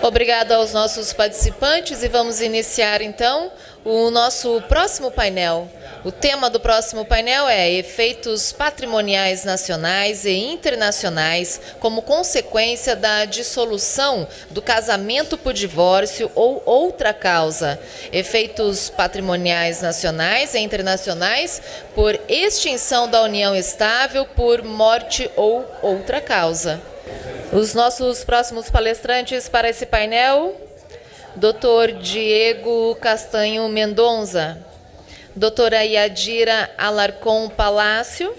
Obrigado aos nossos participantes e vamos iniciar então o nosso próximo painel. O tema do próximo painel é efeitos patrimoniais nacionais e internacionais como consequência da dissolução do casamento por divórcio ou outra causa. Efeitos patrimoniais nacionais e internacionais por extinção da união estável por morte ou outra causa. Os nossos próximos palestrantes para esse painel, Dr. Diego Castanho Mendonça, doutora Yadira Alarcon Palácio,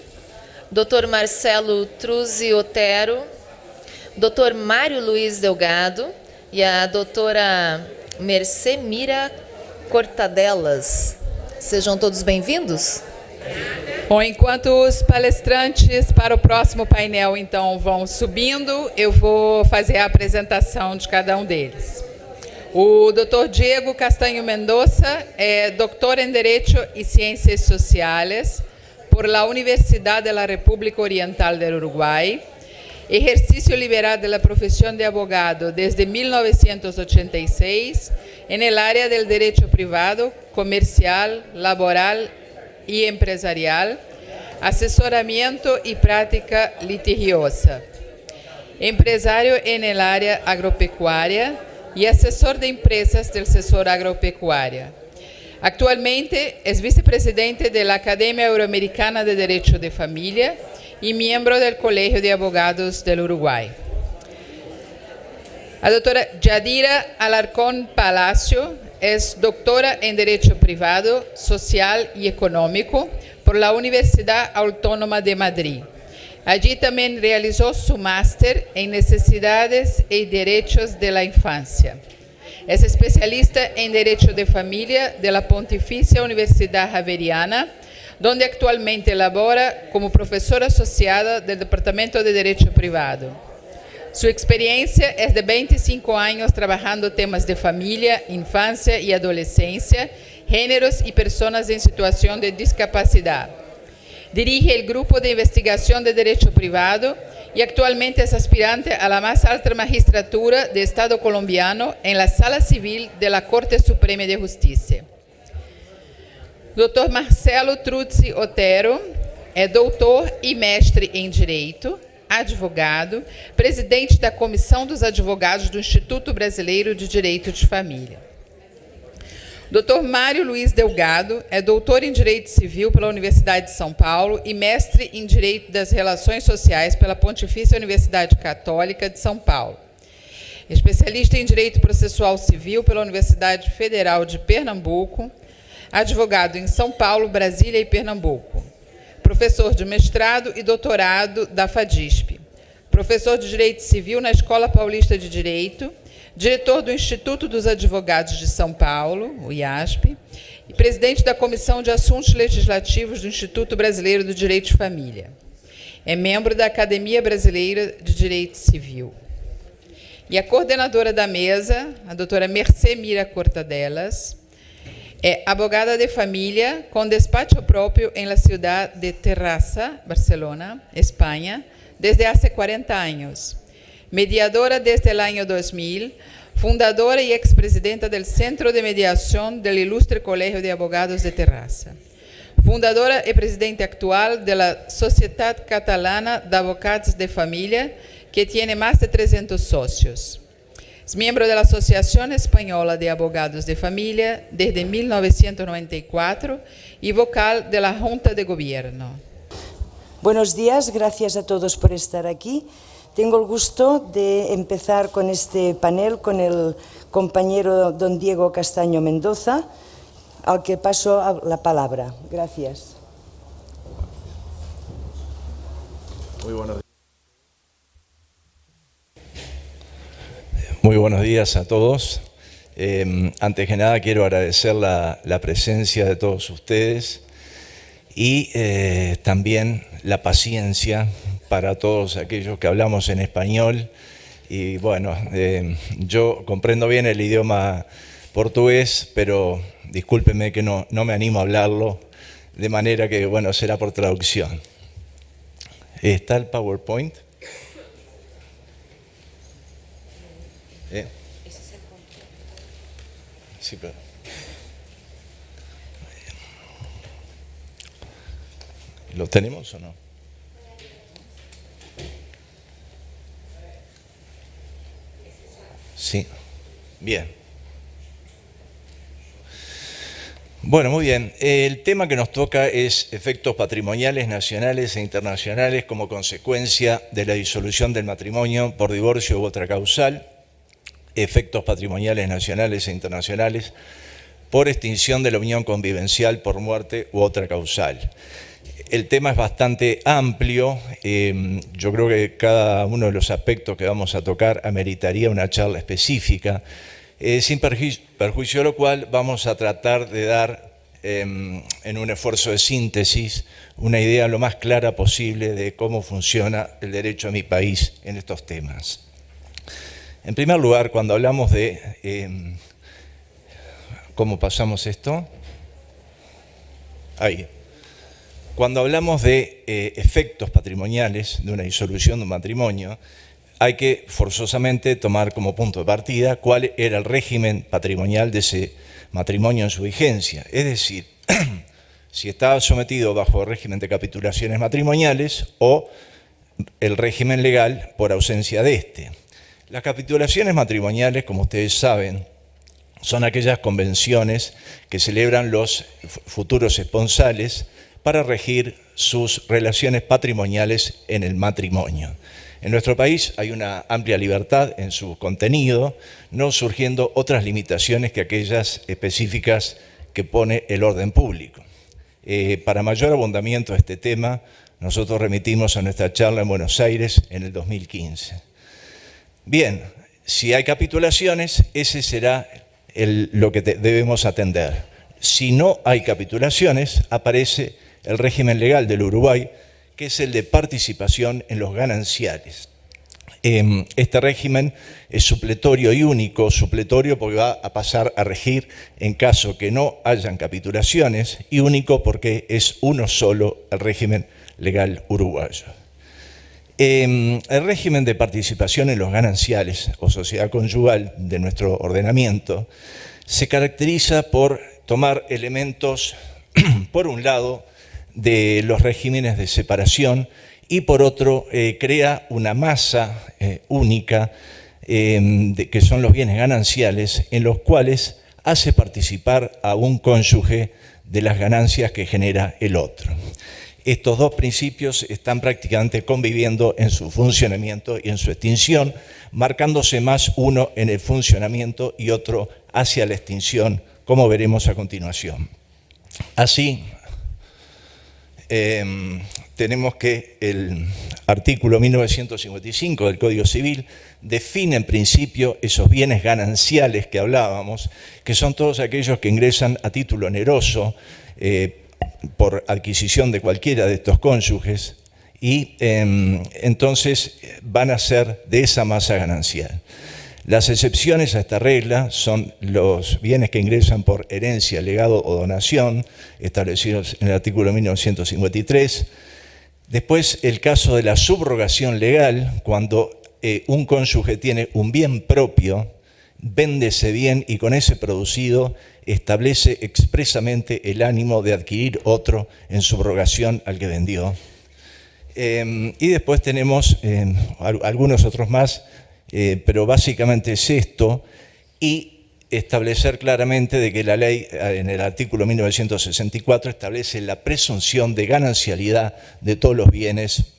Dr. Marcelo Truzzi Otero, Dr. Mário Luiz Delgado e a doutora Mercê Mira Cortadelas. Sejam todos bem-vindos. Bom, enquanto os palestrantes para o próximo painel, então, vão subindo, eu vou fazer a apresentação de cada um deles. O Dr. Diego Castanho Mendonça é doutor em Direito e Ciências Sociales por la Universidad de la República Oriental del Uruguay, ejercicio liberal de la profesión de abogado desde 1986 en el área del derecho privado, comercial, laboral y empresarial, asesoramiento y práctica litigiosa, empresario en el área agropecuaria y asesor de empresas del sector agropecuaria. Actualmente es vicepresidente de la Academia Euroamericana de Derecho de Familia y miembro del Colegio de Abogados del Uruguay. La doctora Yadira Alarcón Palacio es doctora en Derecho Privado, Social y Económico por la Universidad Autónoma de Madrid. Allí también realizó su máster en Necesidades y Derechos de la Infancia. Es especialista en Derecho de Familia de la Pontificia Universidad Javeriana, donde actualmente labora como profesora asociada del Departamento de Derecho Privado. Su experiencia es de 25 años trabajando temas de familia, infancia y adolescencia, géneros y personas en situación de discapacidad. Dirige el Grupo de Investigación de Derecho Privado y actualmente es aspirante a la más alta magistratura del Estado colombiano en la Sala Civil de la Corte Suprema de Justicia. Dr. Marcelo Truzzi Otero é doutor e mestre em Direito, advogado, presidente da Comissão dos Advogados do Instituto Brasileiro de Direito de Família. Dr. Mário Luiz Delgado é doutor em Direito Civil pela Universidade de São Paulo e mestre em Direito das Relações Sociais pela Pontifícia Universidade Católica de São Paulo. Especialista em Direito Processual Civil pela Universidade Federal de Pernambuco, advogado em São Paulo, Brasília e Pernambuco. Professor de mestrado e doutorado da FADISP, professor de Direito Civil na Escola Paulista de Direito, diretor do Instituto dos Advogados de São Paulo, o IASP, e presidente da Comissão de Assuntos Legislativos do Instituto Brasileiro do Direito de Família. É membro da Academia Brasileira de Direito Civil. E a coordenadora da mesa, a doutora Mercê Mira Cortadelas, é abogada de família com despacho próprio em la ciudad de Terrassa, Barcelona, Espanha, desde hace 40 años. Mediadora desde el año 2000, fundadora y expresidenta del Centro de Mediación del Ilustre Colegio de Abogados de Terrassa. Fundadora y presidente actual de la Sociedad Catalana de Abogados de Familia, que tiene más de 300 socios. Es miembro de la Asociación Española de Abogados de Familia desde 1994 y vocal de la Junta de Gobierno. Buenos días, gracias a todos por estar aquí. Tengo el gusto de empezar con este panel con el compañero don Diego Castaño Mendoza, al que paso la palabra. Gracias. Muy buenos días a todos. Antes que nada quiero agradecer la presencia de todos ustedes y también la paciencia para todos aquellos que hablamos en español. Y bueno, yo comprendo bien el idioma portugués, pero discúlpenme que no me animo a hablarlo, de manera que, bueno, será por traducción. ¿Está el PowerPoint? Sí, pero... ¿Lo tenemos o no? Sí. Bien. Bueno, muy bien. El tema que nos toca es efectos patrimoniales nacionales e internacionales como consecuencia de la disolución del matrimonio por divorcio u otra causal, efectos patrimoniales nacionales e internacionales por extinción de la unión convivencial por muerte u otra causal. El tema es bastante amplio, yo creo que cada uno de los aspectos que vamos a tocar ameritaría una charla específica, sin perjuicio de lo cual vamos a tratar de dar, en un esfuerzo de síntesis, una idea lo más clara posible de cómo funciona el derecho de mi país en estos temas. En primer lugar, cuando hablamos de... ¿cómo pasamos esto? Ahí. Cuando hablamos de efectos patrimoniales de una disolución de un matrimonio, hay que forzosamente tomar como punto de partida cuál era el régimen patrimonial de ese matrimonio en su vigencia. Es decir, si estaba sometido bajo el régimen de capitulaciones matrimoniales o el régimen legal por ausencia de este. Las capitulaciones matrimoniales, como ustedes saben, son aquellas convenciones que celebran los futuros esponsales para regir sus relaciones patrimoniales en el matrimonio. En nuestro país hay una amplia libertad en su contenido, no surgiendo otras limitaciones que aquellas específicas que pone el orden público. Para mayor abundamiento de este tema, nosotros remitimos a nuestra charla en Buenos Aires en el 2015. Bien, si hay capitulaciones, ese será lo que debemos atender. Si no hay capitulaciones, aparece el régimen legal del Uruguay, que es el de participación en los gananciales. Este régimen es supletorio y único, supletorio porque va a pasar a regir en caso que no hayan capitulaciones, y único porque es uno solo el régimen legal uruguayo. El régimen de participación en los gananciales o sociedad conyugal de nuestro ordenamiento se caracteriza por tomar elementos, por un lado, de los regímenes de separación y por otro crea una masa única que son los bienes gananciales, en los cuales hace participar a un cónyuge de las ganancias que genera el otro. Estos dos principios están prácticamente conviviendo en su funcionamiento y en su extinción, marcándose más uno en el funcionamiento y otro hacia la extinción, como veremos a continuación. Así, tenemos que el artículo 1955 del Código Civil define en principio esos bienes gananciales que hablábamos, que son todos aquellos que ingresan a título oneroso por adquisición de cualquiera de estos cónyuges y entonces van a ser de esa masa ganancial. Las excepciones a esta regla son los bienes que ingresan por herencia, legado o donación, establecidos en el artículo 1953. Después, el caso de la subrogación legal, cuando un cónyuge tiene un bien propio, vende ese bien y con ese producido establece expresamente el ánimo de adquirir otro en subrogación al que vendió. Y después tenemos algunos otros más, pero básicamente es esto, y establecer claramente de que la ley en el artículo 1964 establece la presunción de ganancialidad de todos los bienes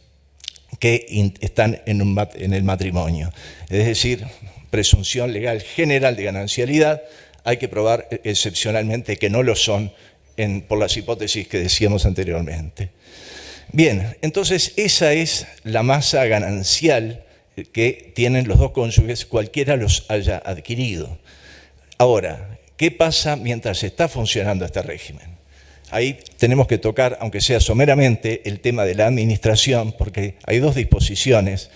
que están en el matrimonio. Es decir, presunción legal general de ganancialidad, hay que probar excepcionalmente que no lo son por las hipótesis que decíamos anteriormente. Bien, entonces esa es la masa ganancial que tienen los dos cónyuges, cualquiera los haya adquirido. Ahora, ¿qué pasa mientras está funcionando este régimen? Ahí tenemos que tocar, aunque sea someramente, el tema de la administración, porque hay dos disposiciones,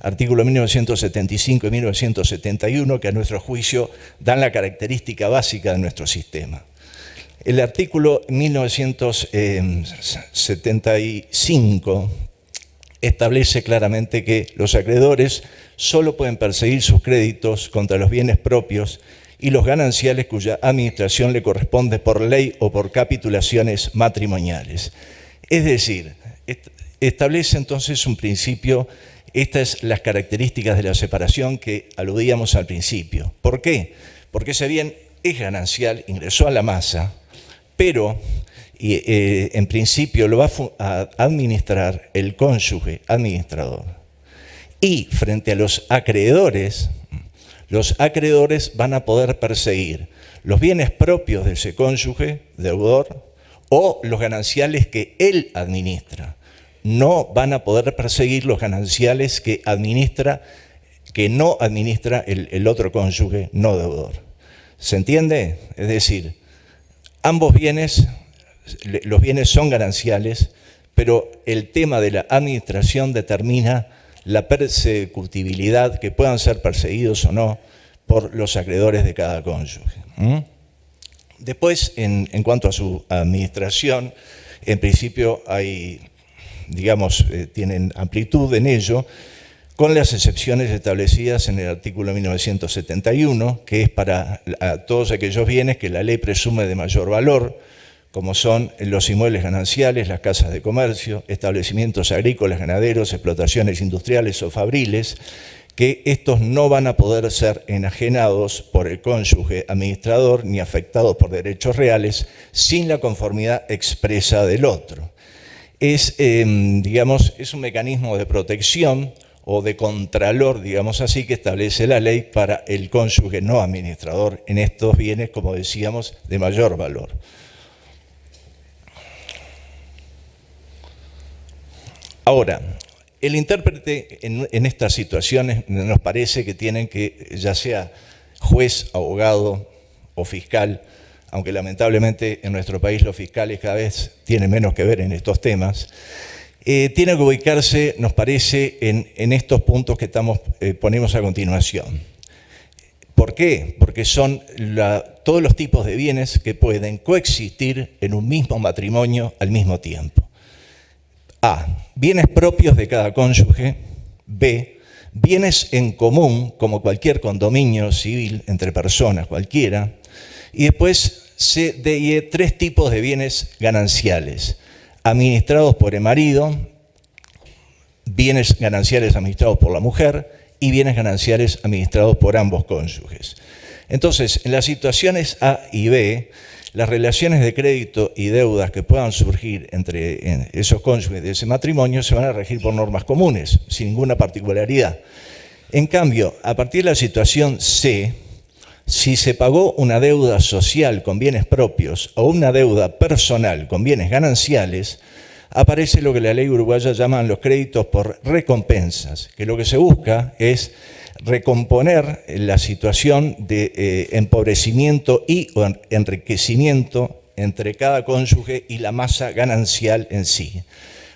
artículo 1975 y 1971, que a nuestro juicio dan la característica básica de nuestro sistema. El artículo 1975 establece claramente que los acreedores solo pueden perseguir sus créditos contra los bienes propios y los gananciales cuya administración le corresponde por ley o por capitulaciones matrimoniales. Es decir, establece entonces un principio. Estas son las características de la separación que aludíamos al principio. ¿Por qué? Porque ese bien es ganancial, ingresó a la masa, pero en principio lo va a administrar el cónyuge administrador. Y frente a los acreedores van a poder perseguir los bienes propios de ese cónyuge deudor o los gananciales que él administra. No van a poder perseguir los gananciales que no administra el otro cónyuge no deudor. ¿Se entiende? Es decir, ambos bienes, los bienes son gananciales, pero el tema de la administración determina la persecutibilidad, que puedan ser perseguidos o no por los acreedores de cada cónyuge. Después, en cuanto a su administración, en principio hay, digamos, tienen amplitud en ello, con las excepciones establecidas en el artículo 1971, que es para todos aquellos bienes que la ley presume de mayor valor, como son los inmuebles gananciales, las casas de comercio, establecimientos agrícolas, ganaderos, explotaciones industriales o fabriles, que estos no van a poder ser enajenados por el cónyuge administrador ni afectados por derechos reales sin la conformidad expresa del otro. Digamos, es un mecanismo de protección o de contralor, digamos así, que establece la ley para el cónyuge no administrador en estos bienes, como decíamos, de mayor valor. Ahora, el intérprete en estas situaciones nos parece que tienen que, ya sea juez, abogado o fiscal, aunque lamentablemente en nuestro país los fiscales cada vez tienen menos que ver en estos temas, tiene que ubicarse, nos parece, en estos puntos que ponemos a continuación. ¿Por qué? Porque son todos los tipos de bienes que pueden coexistir en un mismo matrimonio al mismo tiempo. A. Bienes propios de cada cónyuge. B. Bienes en común, como cualquier condominio civil entre personas, cualquiera. Y después C, D y E, 3 tipos de bienes gananciales. Administrados por el marido, bienes gananciales administrados por la mujer y bienes gananciales administrados por ambos cónyuges. Entonces, en las situaciones A y B, las relaciones de crédito y deudas que puedan surgir entre esos cónyuges de ese matrimonio se van a regir por normas comunes, sin ninguna particularidad. En cambio, a partir de la situación C, si se pagó una deuda social con bienes propios o una deuda personal con bienes gananciales, aparece lo que la ley uruguaya llaman los créditos por recompensas, que lo que se busca es recomponer la situación de empobrecimiento y enriquecimiento entre cada cónyuge y la masa ganancial en sí.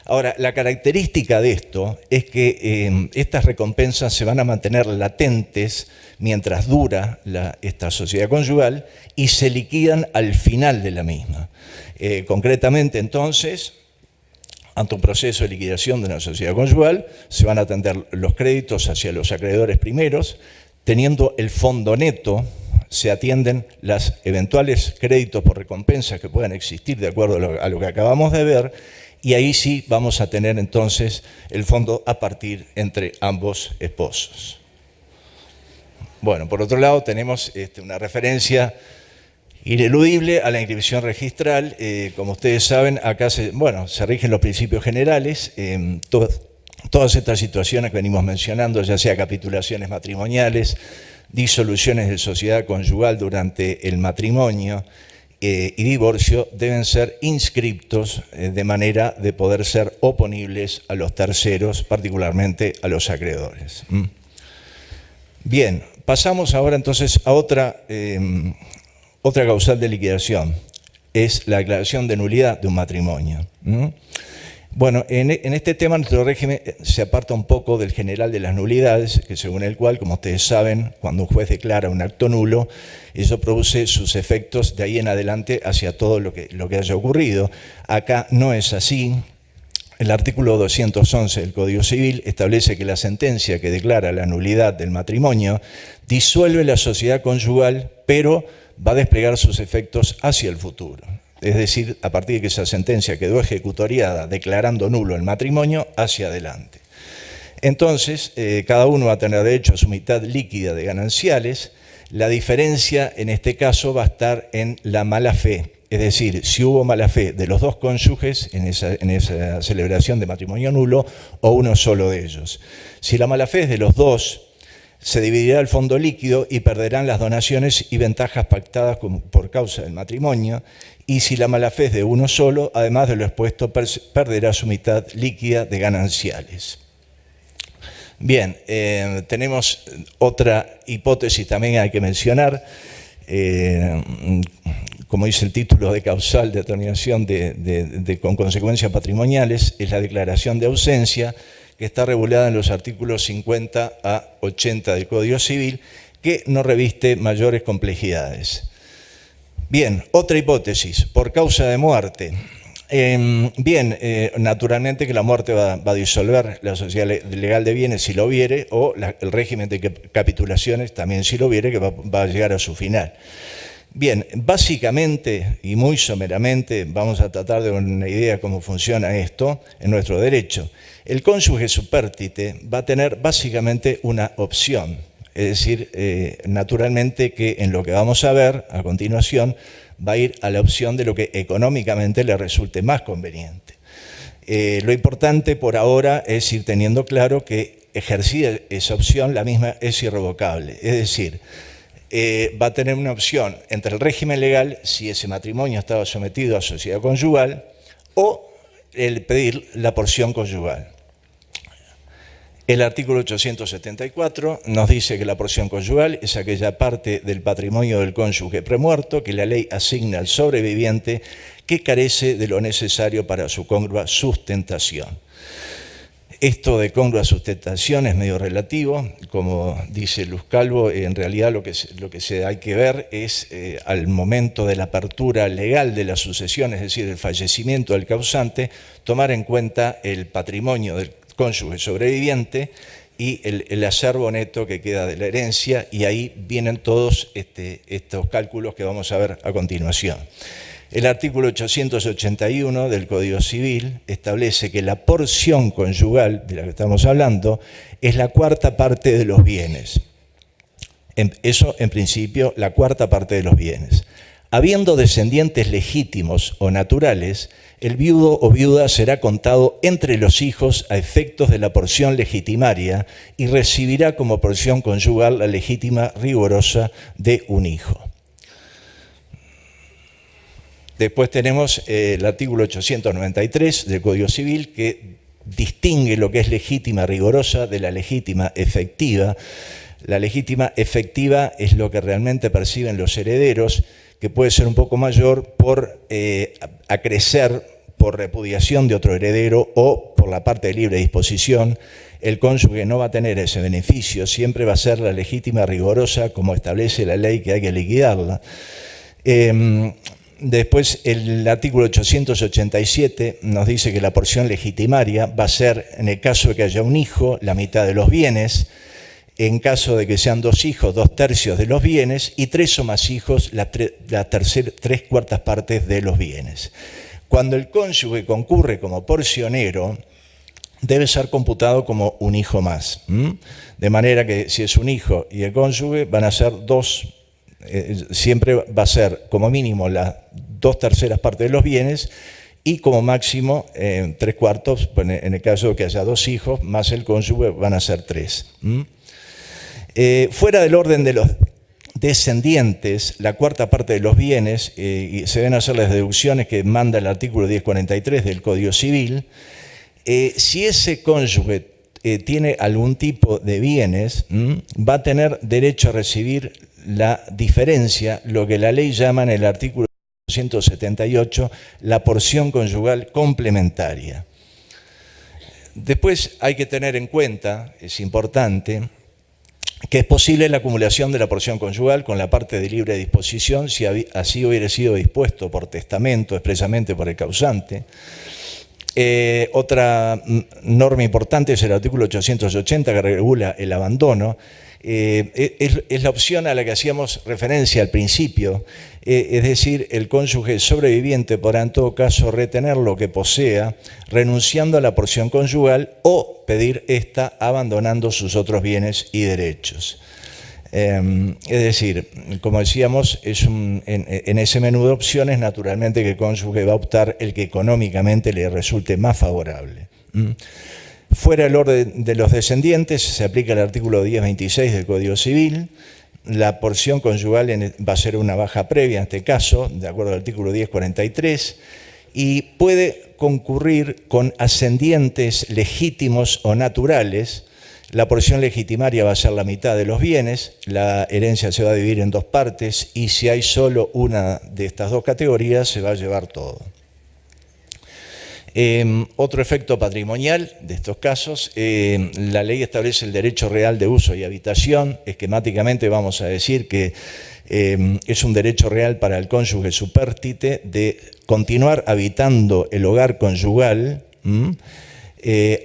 Ahora, la característica de esto es que estas recompensas se van a mantener latentes mientras dura esta sociedad conyugal y se liquidan al final de la misma. Concretamente, entonces, ante un proceso de liquidación de una sociedad conyugal, se van a atender los créditos hacia los acreedores primeros, teniendo el fondo neto, se atienden los eventuales créditos por recompensa que puedan existir de acuerdo a lo que acabamos de ver, y ahí sí vamos a tener entonces el fondo a partir entre ambos esposos. Bueno, por otro lado tenemos una referencia ineludible a la inscripción registral. Como ustedes saben, acá se rigen los principios generales. Todas estas situaciones que venimos mencionando, ya sea capitulaciones matrimoniales, disoluciones de sociedad conyugal durante el matrimonio y divorcio, deben ser inscriptos de manera de poder ser oponibles a los terceros, particularmente a los acreedores. Bien, pasamos ahora entonces a otra causal de liquidación, es la declaración de nulidad de un matrimonio. Bueno, en este tema nuestro régimen se aparta un poco del general de las nulidades, que según el cual, como ustedes saben, cuando un juez declara un acto nulo, eso produce sus efectos de ahí en adelante hacia todo lo que haya ocurrido. Acá no es así. el artículo 211 del Código Civil establece que la sentencia que declara la nulidad del matrimonio disuelve la sociedad conyugal, pero va a desplegar sus efectos hacia el futuro. Es decir, a partir de que esa sentencia quedó ejecutoriada declarando nulo el matrimonio, hacia adelante. Entonces, cada uno va a tener derecho a su mitad líquida de gananciales. La diferencia en este caso va a estar en la mala fe. Es decir, si hubo mala fe de los dos cónyuges en esa celebración de matrimonio nulo o uno solo de ellos. Si la mala fe es de los dos, se dividirá el fondo líquido y perderán las donaciones y ventajas pactadas por causa del matrimonio. Y si la mala fe es de uno solo, además de lo expuesto, perderá su mitad líquida de gananciales. Bien, tenemos otra hipótesis también hay que mencionar. Como dice el título de causal de determinación con consecuencias patrimoniales, es la declaración de ausencia, que está regulada en los artículos 50 a 80 del Código Civil, que no reviste mayores complejidades. Bien, otra hipótesis, por causa de muerte. Naturalmente que la muerte va a disolver la sociedad legal de bienes si lo hubiere, o el régimen de capitulaciones también si lo hubiere, que va a llegar a su final. Bien, básicamente y muy someramente vamos a tratar de una idea de cómo funciona esto en nuestro derecho. El cónyuge supérstite va a tener básicamente una opción, es decir, naturalmente que en lo que vamos a ver a continuación va a ir a la opción de lo que económicamente le resulte más conveniente. Lo importante por ahora es ir teniendo claro que ejercida esa opción, la misma es irrevocable, es decir, va a tener una opción entre el régimen legal, si ese matrimonio estaba sometido a sociedad conyugal, o el pedir la porción conyugal. El artículo 874 nos dice que la porción conyugal es aquella parte del patrimonio del cónyuge premuerto que la ley asigna al sobreviviente que carece de lo necesario para su congrua sustentación. Esto de congrua sustentación es medio relativo, como dice Luz Calvo, en realidad lo que hay que ver es al momento de la apertura legal de la sucesión, es decir, el fallecimiento del causante, tomar en cuenta el patrimonio del cónyuge sobreviviente y el acervo neto que queda de la herencia, y ahí vienen todos estos cálculos que vamos a ver a continuación. El artículo 881 del Código Civil establece que la porción conyugal de la que estamos hablando es la cuarta parte de los bienes. Eso, en principio, la cuarta parte de los bienes. Habiendo descendientes legítimos o naturales, el viudo o viuda será contado entre los hijos a efectos de la porción legitimaria y recibirá como porción conyugal la legítima rigurosa de un hijo. Después tenemos el artículo 893 del Código Civil, que distingue lo que es legítima rigurosa de la legítima efectiva. La legítima efectiva es lo que realmente perciben los herederos, que puede ser un poco mayor por acrecer por repudiación de otro heredero o por la parte de libre disposición. El cónyuge no va a tener ese beneficio, siempre va a ser la legítima rigurosa, como establece la ley, que hay que liquidarla. Después, el artículo 887 nos dice que la porción legitimaria va a ser, en el caso de que haya un hijo, la mitad de los bienes; en caso de que sean dos hijos, 2/3 de los bienes; y 3 o más hijos, las 3/4 partes de los bienes. Cuando el cónyuge concurre como porcionero, debe ser computado como un hijo más. De manera que si es un hijo y el cónyuge, van a ser dos. Siempre va a ser como mínimo las 2/3 partes de los bienes y como máximo 3/4, pues en el caso de que haya dos hijos más el cónyuge, van a ser 3. Fuera del orden de los descendientes, la cuarta parte de los bienes, y se deben hacer las deducciones que manda el artículo 1043 del Código Civil. Si ese cónyuge tiene algún tipo de bienes, va a tener derecho a recibir la diferencia, lo que la ley llama en el artículo 178 la porción conyugal complementaria. Después hay que tener en cuenta, es importante, que es posible la acumulación de la porción conyugal con la parte de libre disposición si así hubiera sido dispuesto por testamento, expresamente por el causante. Otra norma importante es el artículo 880 que regula el abandono. Es la opción a la que hacíamos referencia al principio, es decir, el cónyuge sobreviviente podrá en todo caso retener lo que posea, renunciando a la porción conyugal o pedir esta abandonando sus otros bienes y derechos. Es decir, como decíamos, en ese menú de opciones, naturalmente que el cónyuge va a optar el que económicamente le resulte más favorable. Fuera del orden de los descendientes, se aplica el artículo 1026 del Código Civil. La porción conyugal va a ser una baja previa en este caso, de acuerdo al artículo 1043, y puede concurrir con ascendientes legítimos o naturales. La porción legitimaria va a ser la mitad de los bienes, la herencia se va a dividir en dos partes y si hay solo una de estas dos categorías se va a llevar todo. Otro efecto patrimonial de estos casos, la ley establece el derecho real de uso y habitación. Esquemáticamente vamos a decir que es un derecho real para el cónyuge supérstite de continuar habitando el hogar conyugal,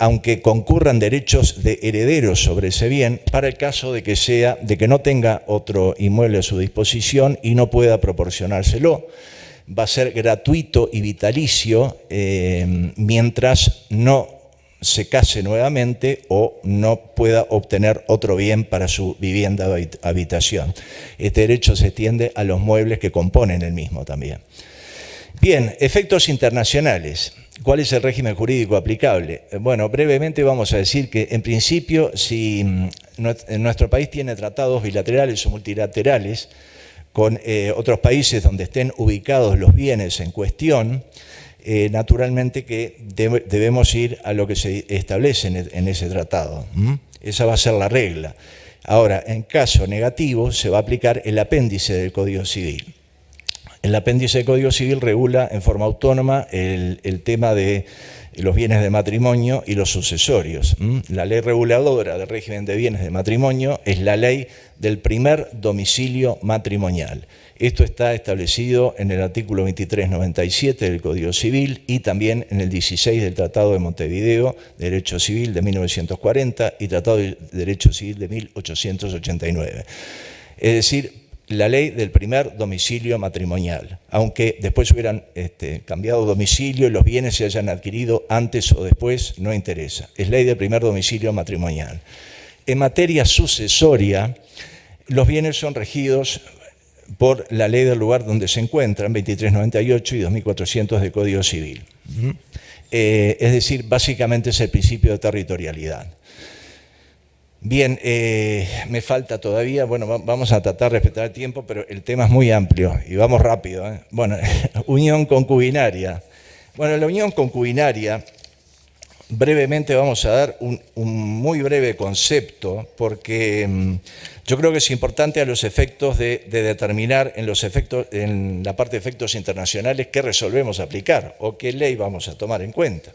aunque concurran derechos de herederos sobre ese bien, para el caso de que no tenga otro inmueble a su disposición y no pueda proporcionárselo. Va a ser gratuito y vitalicio mientras no se case nuevamente o no pueda obtener otro bien para su vivienda o habitación. Este derecho se extiende a los muebles que componen el mismo también. Bien, efectos internacionales. ¿Cuál es el régimen jurídico aplicable? Bueno, brevemente vamos a decir que en principio si nuestro país tiene tratados bilaterales o multilaterales con otros países donde estén ubicados los bienes en cuestión, naturalmente que debemos ir a lo que se establece en ese tratado. Esa va a ser la regla. Ahora, en caso negativo, se va a aplicar el apéndice del Código Civil. El apéndice del Código Civil regula en forma autónoma el tema de los bienes de matrimonio y los sucesorios. La ley reguladora del régimen de bienes de matrimonio es la ley del primer domicilio matrimonial. Esto está establecido en el artículo 2397 del Código Civil y también en el 16 del Tratado de Montevideo de Derecho Civil de 1940 y Tratado de Derecho Civil de 1889. Es decir, la ley del primer domicilio matrimonial, aunque después hubieran cambiado domicilio y los bienes se hayan adquirido antes o después, no interesa. Es ley del primer domicilio matrimonial. En materia sucesoria, los bienes son regidos por la ley del lugar donde se encuentran, 2398 y 2400 del Código Civil. Es decir, básicamente es el principio de territorialidad. Bien, me falta todavía, bueno, vamos a tratar de respetar el tiempo, pero el tema es muy amplio y vamos rápido. Bueno, unión concubinaria. Bueno, la unión concubinaria, brevemente vamos a dar un muy breve concepto, porque yo creo que es importante a los efectos de determinar en la parte de efectos internacionales qué resolvemos aplicar o qué ley vamos a tomar en cuenta.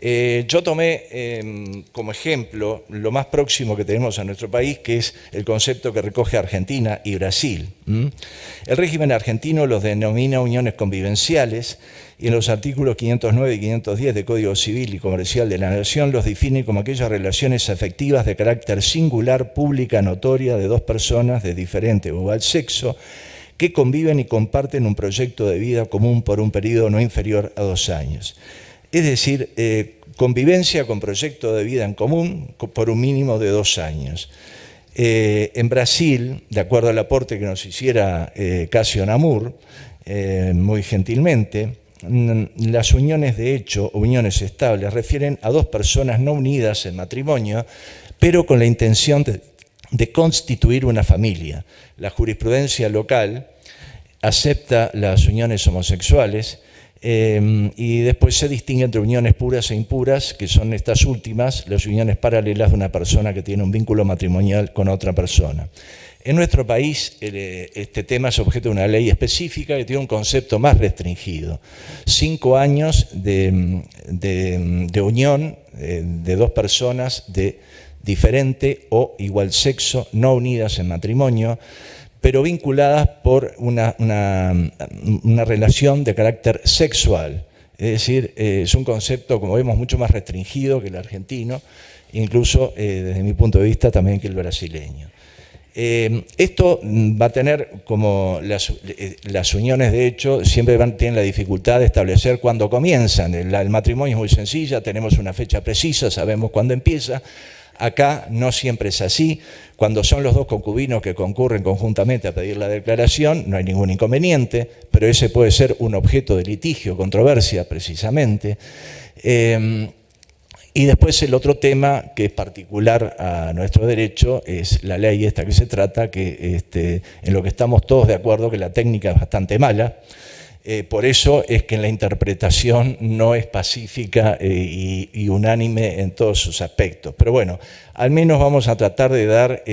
Yo tomé como ejemplo lo más próximo que tenemos a nuestro país, que es el concepto que recoge Argentina y Brasil. El régimen argentino los denomina uniones convivenciales y en los artículos 509 y 510 del Código Civil y Comercial de la Nación los define como aquellas relaciones afectivas de carácter singular, pública, notoria, de dos personas de diferente o igual sexo que conviven y comparten un proyecto de vida común por un periodo no inferior a 2 años. Es decir, convivencia con proyecto de vida en común por un mínimo de 2 años. En Brasil, de acuerdo al aporte que nos hiciera Casio Namur, muy gentilmente, las uniones de hecho o uniones estables refieren a 2 personas no unidas en matrimonio, pero con la intención de constituir una familia. La jurisprudencia local acepta las uniones homosexuales y después se distingue entre uniones puras e impuras, que son estas últimas, las uniones paralelas de una persona que tiene un vínculo matrimonial con otra persona. En nuestro país este tema es objeto de una ley específica que tiene un concepto más restringido. 5 años de unión de 2 personas de diferente o igual sexo, no unidas en matrimonio, pero vinculadas por una relación de carácter sexual. Es decir, es un concepto, como vemos, mucho más restringido que el argentino, incluso desde mi punto de vista también que el brasileño. Esto va a tener como las uniones de hecho siempre tienen la dificultad de establecer cuándo comienzan. El matrimonio es muy sencilla, tenemos una fecha precisa, sabemos cuándo empieza. Acá no siempre es así. Cuando son los dos concubinos que concurren conjuntamente a pedir la declaración, no hay ningún inconveniente, pero ese puede ser un objeto de litigio, controversia precisamente. Y después el otro tema que es particular a nuestro derecho es la ley esta que se trata, que en lo que estamos todos de acuerdo que la técnica es bastante mala. Por eso es que en la interpretación no es pacífica y unánime en todos sus aspectos. Pero bueno, al menos vamos a tratar de dar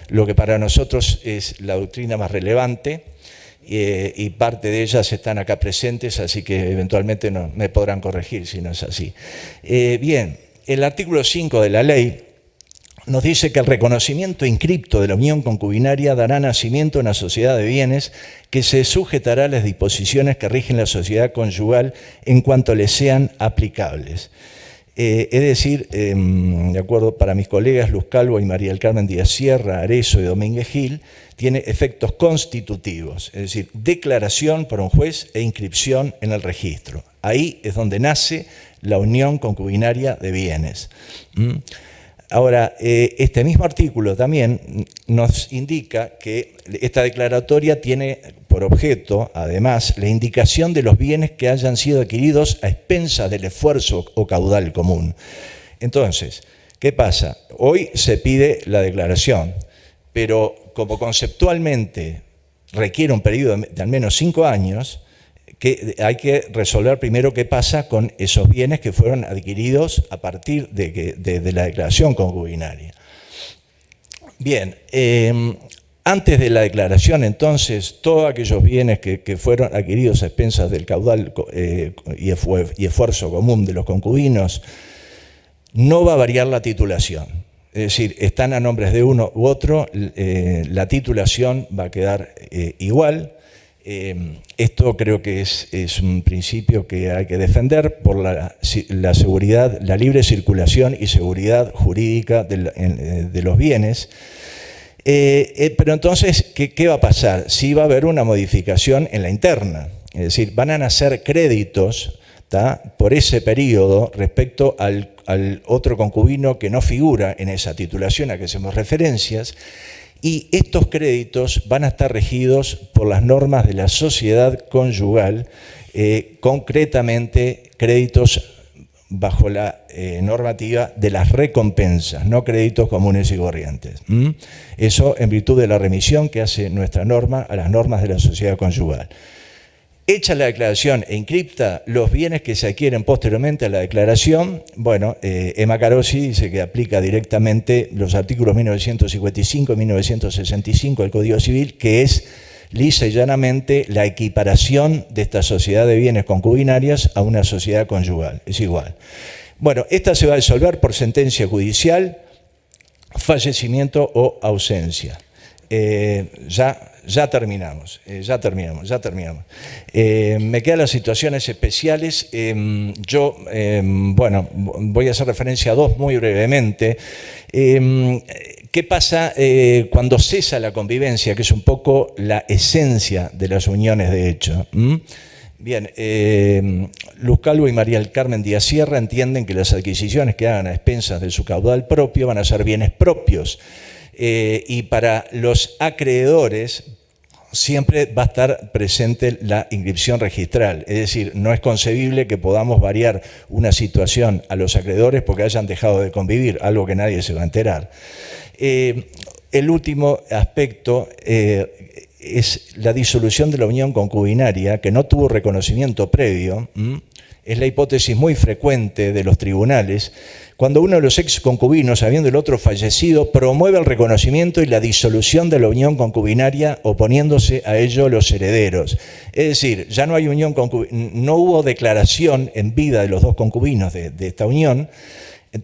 lo que para nosotros es la doctrina más relevante, y parte de ellas están acá presentes, así que eventualmente me podrán corregir si no es así. Bien, el artículo 5 de la ley nos dice que el reconocimiento inscripto de la unión concubinaria dará nacimiento a una sociedad de bienes que se sujetará a las disposiciones que rigen la sociedad conyugal en cuanto les sean aplicables. Es decir, de acuerdo para mis colegas Luz Calvo y María del Carmen Díaz Sierra, Arezzo y Domínguez Gil, tiene efectos constitutivos, es decir, declaración por un juez e inscripción en el registro. Ahí es donde nace la unión concubinaria de bienes. Ahora, este mismo artículo también nos indica que esta declaratoria tiene por objeto, además, la indicación de los bienes que hayan sido adquiridos a expensas del esfuerzo o caudal común. Entonces, ¿qué pasa? Hoy se pide la declaración, pero como conceptualmente requiere un periodo de al menos 5 años, que hay que resolver primero qué pasa con esos bienes que fueron adquiridos a partir de la declaración concubinaria. Bien, antes de la declaración, entonces, todos aquellos bienes que fueron adquiridos a expensas del caudal y esfuerzo común de los concubinos, no va a variar la titulación. Es decir, están a nombres de uno u otro, la titulación va a quedar igual. Esto creo que es un principio que hay que defender por la seguridad, la libre circulación y seguridad jurídica de los bienes. Pero entonces, ¿qué va a pasar? Sí va a haber una modificación en la interna, es decir, van a nacer créditos por ese periodo respecto al otro concubino que no figura en esa titulación a que hacemos referencias, y estos créditos van a estar regidos por las normas de la sociedad conyugal, concretamente créditos bajo la normativa de las recompensas, no créditos comunes y corrientes. Eso en virtud de la remisión que hace nuestra norma a las normas de la sociedad conyugal. Hecha la declaración e inscripta los bienes que se adquieren posteriormente a la declaración, bueno, Emma Carossi dice que aplica directamente los artículos 1955 y 1965 del Código Civil, que es lisa y llanamente la equiparación de esta sociedad de bienes concubinarias a una sociedad conyugal, es igual. Bueno, esta se va a disolver por sentencia judicial, fallecimiento o ausencia. Ya terminamos. Me quedan las situaciones especiales. Bueno, voy a hacer referencia a dos muy brevemente. ¿Qué pasa cuando cesa la convivencia, que es un poco la esencia de las uniones de hecho? Bien, Luz Calvo y María del Carmen Díaz Sierra entienden que las adquisiciones que hagan a expensas de su caudal propio van a ser bienes propios. Y para los acreedores siempre va a estar presente la inscripción registral, es decir, no es concebible que podamos variar una situación a los acreedores porque hayan dejado de convivir, algo que nadie se va a enterar. El último aspecto es la disolución de la unión concubinaria que no tuvo reconocimiento previo. Es la hipótesis muy frecuente de los tribunales, cuando uno de los ex concubinos, habiendo el otro fallecido, promueve el reconocimiento y la disolución de la unión concubinaria, oponiéndose a ello los herederos. Es decir, ya no hay unión concubinaria, no hubo declaración en vida de los dos concubinos de esta unión,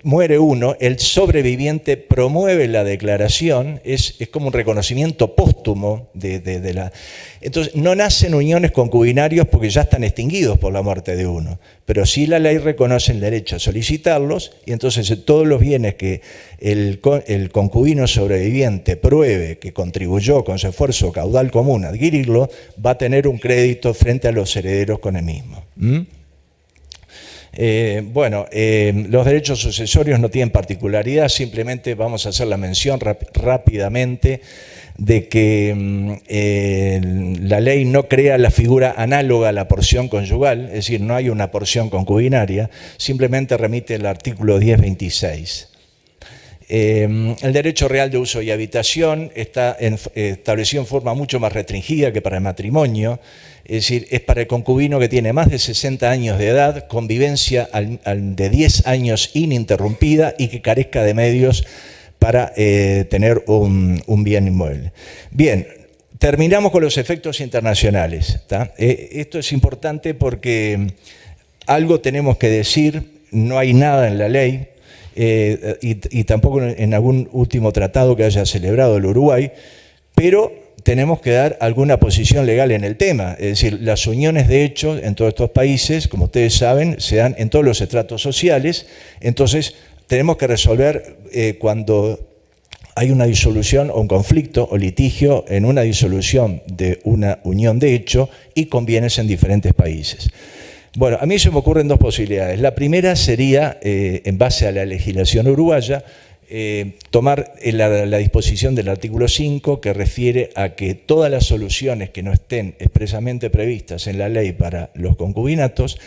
muere uno, el sobreviviente promueve la declaración, es como un reconocimiento póstumo de la... Entonces, no nacen uniones concubinarios porque ya están extinguidos por la muerte de uno, pero sí la ley reconoce el derecho a solicitarlos, y entonces todos los bienes que el concubino sobreviviente pruebe que contribuyó con su esfuerzo caudal común a adquirirlo, va a tener un crédito frente a los herederos con el mismo. Los derechos sucesorios no tienen particularidad, simplemente vamos a hacer la mención rápidamente de que la ley no crea la figura análoga a la porción conyugal, es decir, no hay una porción concubinaria, simplemente remite el artículo 1026. El derecho real de uso y habitación está establecido en forma mucho más restringida que para el matrimonio, es decir, es para el concubino que tiene más de 60 años de edad, convivencia de 10 años ininterrumpida y que carezca de medios para tener un bien inmueble. Bien, terminamos con los efectos internacionales. Esto es importante porque algo tenemos que decir, no hay nada en la ley, y tampoco en algún último tratado que haya celebrado el Uruguay, pero tenemos que dar alguna posición legal en el tema. Es decir, las uniones de hecho en todos estos países, como ustedes saben, se dan en todos los estratos sociales, entonces tenemos que resolver cuando hay una disolución o un conflicto o litigio en una disolución de una unión de hecho y con bienes en diferentes países. Bueno, a mí se me ocurren dos posibilidades. La primera sería, en base a la legislación uruguaya, tomar la disposición del artículo 5 que refiere a que todas las soluciones que no estén expresamente previstas en la ley para los concubinatos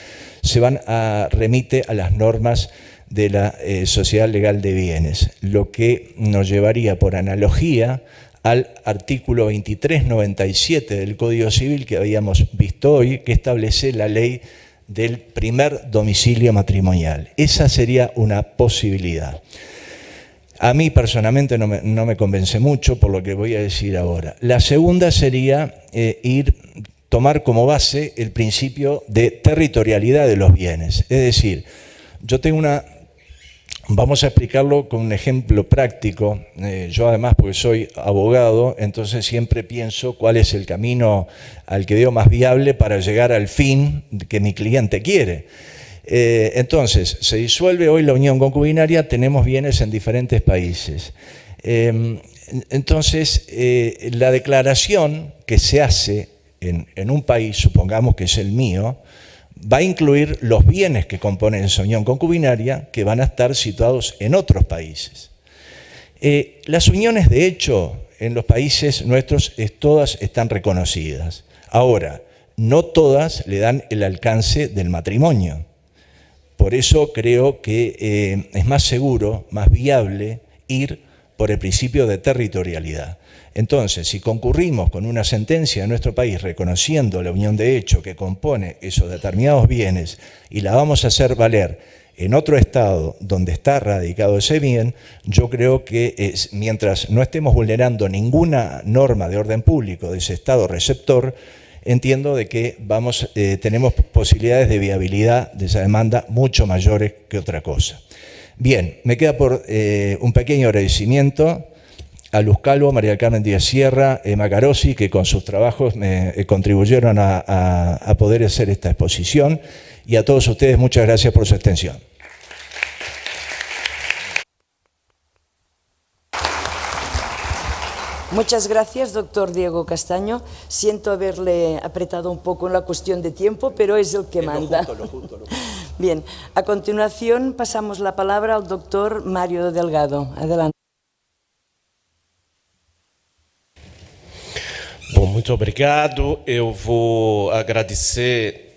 se van a remite a las normas de la Sociedad Legal de Bienes, lo que nos llevaría por analogía al artículo 2397 del Código Civil que habíamos visto hoy, que establece la ley del primer domicilio matrimonial. Esa sería una posibilidad. A mí personalmente no me convence mucho por lo que voy a decir ahora. La segunda sería tomar como base el principio de territorialidad de los bienes. Es decir, yo tengo vamos a explicarlo con un ejemplo práctico. Yo además, porque soy abogado, entonces siempre pienso cuál es el camino al que veo más viable para llegar al fin que mi cliente quiere. Entonces, se disuelve hoy la unión concubinaria, tenemos bienes en diferentes países. Entonces, la declaración que se hace en un país, supongamos que es el mío, va a incluir los bienes que componen esa unión concubinaria que van a estar situados en otros países. Las uniones de hecho en los países nuestros todas están reconocidas. Ahora, no todas le dan el alcance del matrimonio. Por eso creo que es más seguro, más viable ir por el principio de territorialidad. Entonces, si concurrimos con una sentencia en nuestro país reconociendo la unión de hecho que compone esos determinados bienes y la vamos a hacer valer en otro estado donde está radicado ese bien, yo creo que mientras no estemos vulnerando ninguna norma de orden público de ese estado receptor, entiendo de que tenemos posibilidades de viabilidad de esa demanda mucho mayores que otra cosa. Bien, me queda por un pequeño agradecimiento a Luz Calvo, María del Carmen Díaz Sierra, Emma Carosi, que con sus trabajos me contribuyeron a poder hacer esta exposición, y a todos ustedes muchas gracias por su atención. Muchas gracias, doctor Diego Castaño. Siento haberle apretado un poco en la cuestión de tiempo, pero es el que manda. Lo justo. Bien, a continuación pasamos la palabra al doctor Mário Delgado. Adelante. Bom, muito obrigado. Eu vou agradecer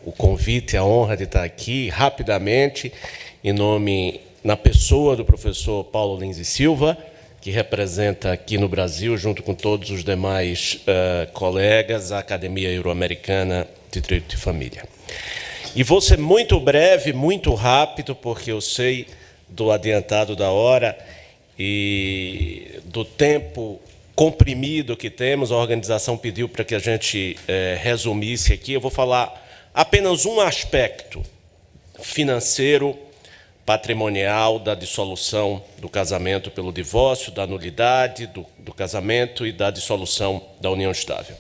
o convite, a honra de estar aqui rapidamente, na pessoa do professor Paulo Lins e Silva, que representa aqui no Brasil, junto com todos os demais colegas, a Academia Euro-Americana de Direito de Família. E vou ser muito breve, muito rápido, porque eu sei do adiantado da hora e do tempo comprimido que temos. A organização pediu para que a gente resumisse aqui. Eu vou falar apenas um aspecto financeiro patrimonial da dissolução do casamento pelo divórcio, da nulidade do casamento e da dissolução da união estável.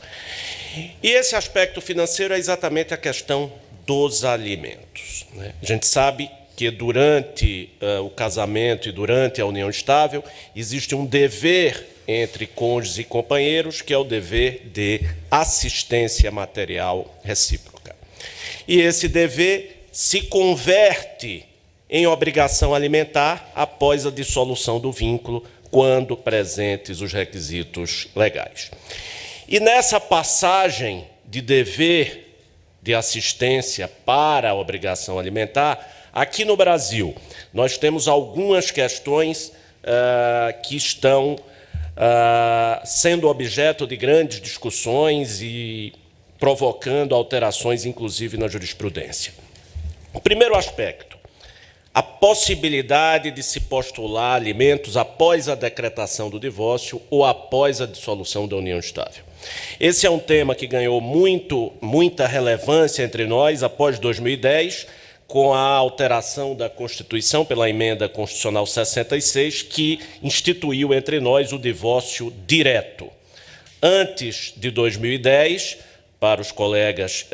E esse aspecto financeiro é exatamente a questão dos alimentos, né? A gente sabe que durante o casamento e durante a união estável existe um dever entre cônjuges e companheiros, que é o dever de assistência material recíproca. E esse dever se converte em obrigação alimentar após a dissolução do vínculo, quando presentes os requisitos legais. E nessa passagem de dever de assistência para a obrigação alimentar, aqui no Brasil, nós temos algumas questões que estão sendo objeto de grandes discussões e provocando alterações, inclusive, na jurisprudência. O primeiro aspecto, a possibilidade de se postular alimentos após a decretação do divórcio ou após a dissolução da união estável. Esse é um tema que ganhou muita relevância entre nós após 2010, com a alteração da Constituição pela Emenda Constitucional 66, que instituiu entre nós o divórcio direto. Antes de 2010, para os colegas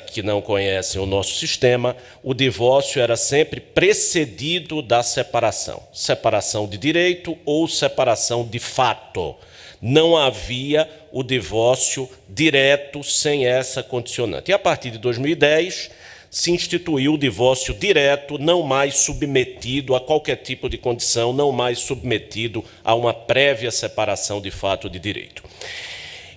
que não conhecem o nosso sistema, o divórcio era sempre precedido da separação. Separação de direito ou separação de fato. Não havia o divórcio direto sem essa condicionante. E a partir de 2010, se instituiu o divórcio direto, não mais submetido a qualquer tipo de condição, não mais submetido a uma prévia separação de fato de direito.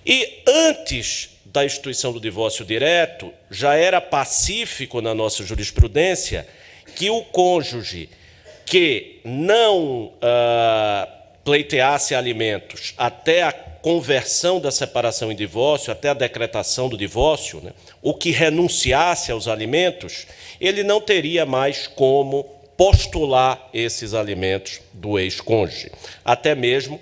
E antes da instituição do divórcio direto, já era pacífico na nossa jurisprudência que o cônjuge que não pleiteasse alimentos até a conversão da separação em divórcio, até a decretação do divórcio, né, o que renunciasse aos alimentos, ele não teria mais como postular esses alimentos do ex-cônjuge, até mesmo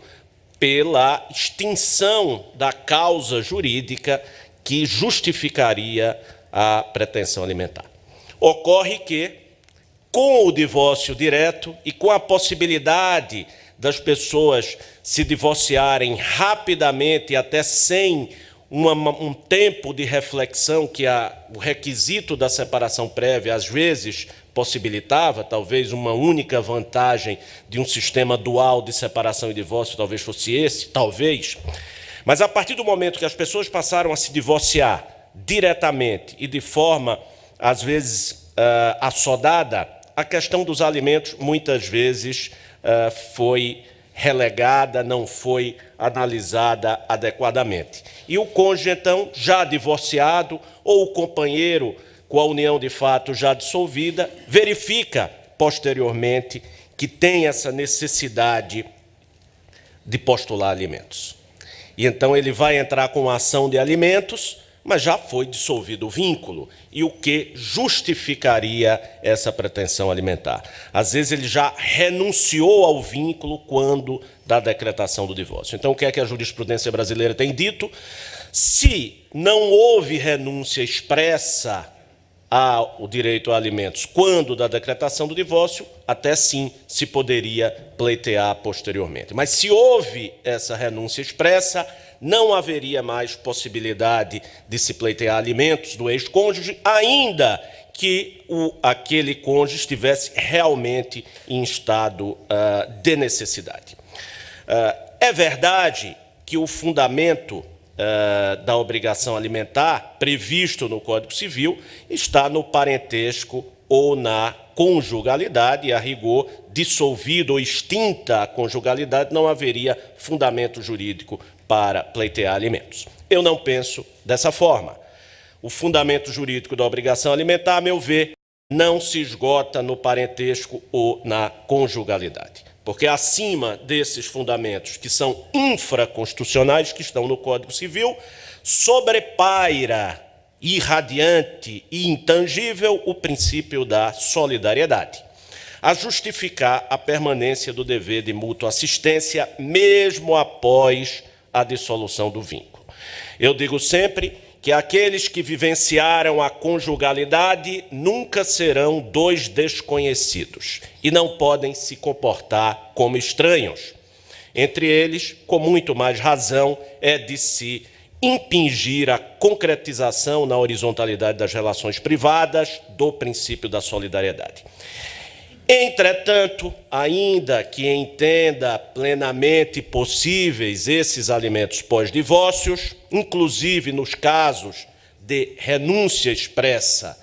pela extinção da causa jurídica que justificaria a pretensão alimentar. Ocorre que, com o divórcio direto e com a possibilidade das pessoas se divorciarem rapidamente e até sem um tempo de reflexão que o requisito da separação prévia às vezes possibilitava, talvez uma única vantagem de um sistema dual de separação e divórcio talvez fosse esse, talvez. Mas a partir do momento que as pessoas passaram a se divorciar diretamente e de forma, às vezes, assodada, a questão dos alimentos muitas vezes foi relegada, não foi analisada adequadamente. E o cônjuge, então, já divorciado, ou o companheiro com a união de fato já dissolvida, verifica posteriormente que tem essa necessidade de postular alimentos. E então ele vai entrar com a ação de alimentos, mas já foi dissolvido o vínculo, e o que justificaria essa pretensão alimentar? Às vezes ele já renunciou ao vínculo quando da decretação do divórcio. Então, o que é que a jurisprudência brasileira tem dito? Se não houve renúncia expressa ao direito a alimentos quando da decretação do divórcio, até sim se poderia pleitear posteriormente. Mas se houve essa renúncia expressa, não haveria mais possibilidade de se pleitear alimentos do ex-cônjuge, ainda que aquele cônjuge estivesse realmente em estado de necessidade. É verdade que o fundamento da obrigação alimentar previsto no Código Civil está no parentesco ou na conjugalidade, e a rigor, dissolvida ou extinta a conjugalidade, não haveria fundamento jurídico para pleitear alimentos. Eu não penso dessa forma. O fundamento jurídico da obrigação alimentar, a meu ver, não se esgota no parentesco ou na conjugalidade. Porque acima desses fundamentos, que são infraconstitucionais, que estão no Código Civil, sobrepaira, irradiante e intangível, o princípio da solidariedade, a justificar a permanência do dever de mútua assistência, mesmo após a dissolução do vínculo. Eu digo sempre que aqueles que vivenciaram a conjugalidade nunca serão dois desconhecidos e não podem se comportar como estranhos. Entre eles, com muito mais razão, é de se impingir a concretização na horizontalidade das relações privadas do princípio da solidariedade. Entretanto, ainda que entenda plenamente possíveis esses alimentos pós-divórcios, inclusive nos casos de renúncia expressa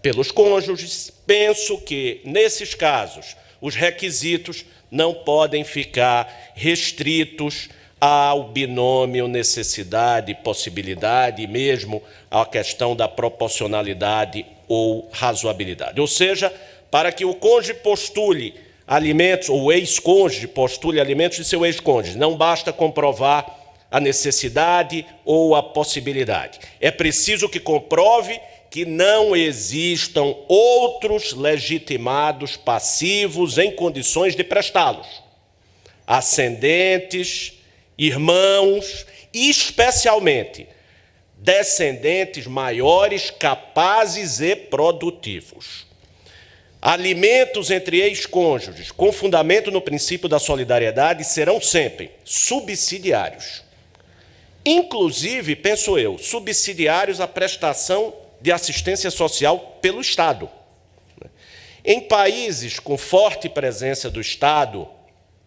pelos cônjuges, penso que, nesses casos, os requisitos não podem ficar restritos ao binômio necessidade e possibilidade, e mesmo à questão da proporcionalidade ou razoabilidade. Ou seja, para que o cônjuge postule alimentos, ou o ex-cônjuge postule alimentos de seu ex-cônjuge, não basta comprovar a necessidade ou a possibilidade. É preciso que comprove que não existam outros legitimados passivos em condições de prestá-los. Ascendentes, irmãos e, especialmente, descendentes maiores, capazes e produtivos. Alimentos entre ex-cônjuges, com fundamento no princípio da solidariedade, serão sempre subsidiários. Inclusive, penso eu, subsidiários à prestação de assistência social pelo Estado. Em países com forte presença do Estado,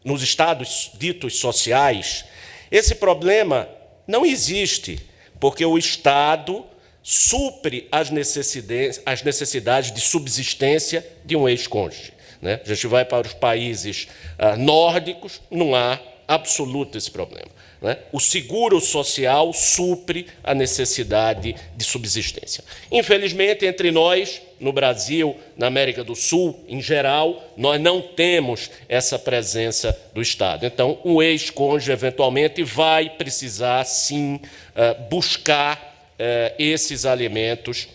nos estados ditos sociais, esse problema não existe, porque o Estado supre as necessidades de subsistência de um ex-cônjuge. A gente vai para os países nórdicos, não há absoluto esse problema. O seguro social supre a necessidade de subsistência. Infelizmente, entre nós, no Brasil, na América do Sul, em geral, nós não temos essa presença do Estado. Então, o ex-cônjuge, eventualmente, vai precisar, sim, buscar esses alimentos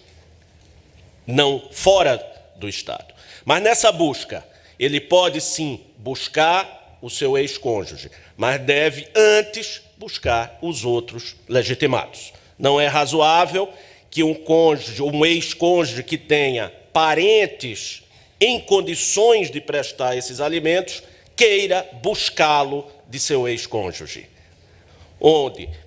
não fora do Estado. Mas nessa busca, ele pode, sim, buscar o seu ex-cônjuge, mas deve antes buscar os outros legitimados. Não é razoável que um cônjuge, um ex-cônjuge que tenha parentes em condições de prestar esses alimentos, queira buscá-lo de seu ex-cônjuge,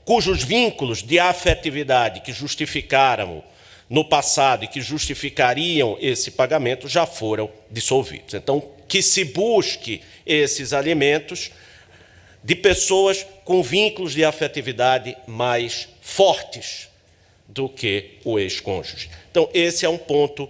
cujos vínculos de afetividade que justificaram no passado e que justificariam esse pagamento já foram dissolvidos. Então, que se busque esses alimentos de pessoas com vínculos de afetividade mais fortes do que o ex-cônjuge. Então, esse é um ponto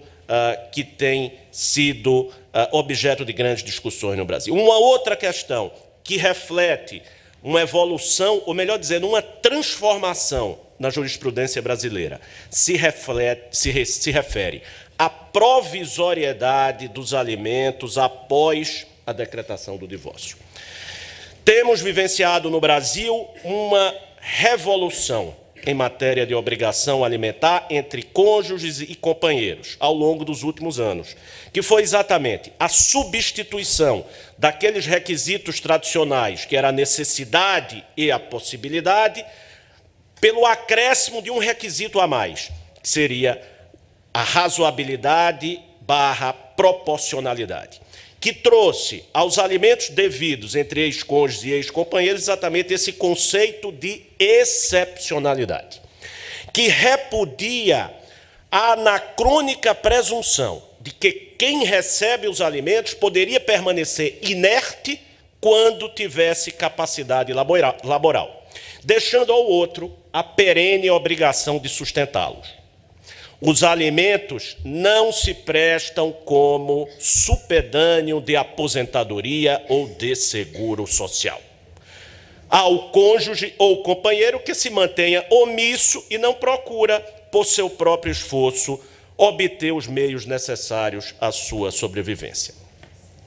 que tem sido objeto de grandes discussões no Brasil. Uma outra questão que reflete uma evolução, ou melhor dizendo, uma transformação na jurisprudência brasileira, se refere à provisoriedade dos alimentos após a decretação do divórcio. Temos vivenciado no Brasil uma revolução em matéria de obrigação alimentar entre cônjuges e companheiros ao longo dos últimos anos, que foi exatamente a substituição daqueles requisitos tradicionais, que era a necessidade e a possibilidade, pelo acréscimo de um requisito a mais, que seria a razoabilidade / proporcionalidade, que trouxe aos alimentos devidos entre ex-cônjuges e ex-companheiros exatamente esse conceito de excepcionalidade, que repudia a anacrônica presunção de que quem recebe os alimentos poderia permanecer inerte quando tivesse capacidade laboral, deixando ao outro a perene obrigação de sustentá-los. Os alimentos não se prestam como supedâneo de aposentadoria ou de seguro social ao cônjuge ou companheiro que se mantenha omisso e não procura, por seu próprio esforço, obter os meios necessários à sua sobrevivência.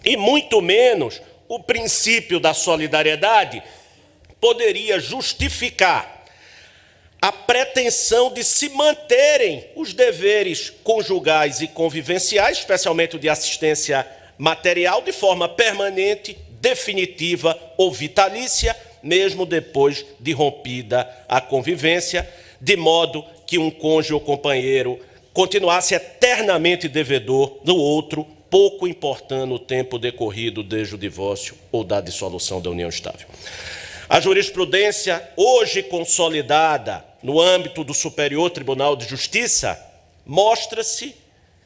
E muito menos o princípio da solidariedade poderia justificar a pretensão de se manterem os deveres conjugais e convivenciais, especialmente o de assistência material, de forma permanente, definitiva ou vitalícia, mesmo depois de rompida a convivência, de modo que um cônjuge ou companheiro continuasse eternamente devedor do outro, pouco importando o tempo decorrido desde o divórcio ou da dissolução da união estável. A jurisprudência, hoje consolidada no âmbito do Superior Tribunal de Justiça, mostra-se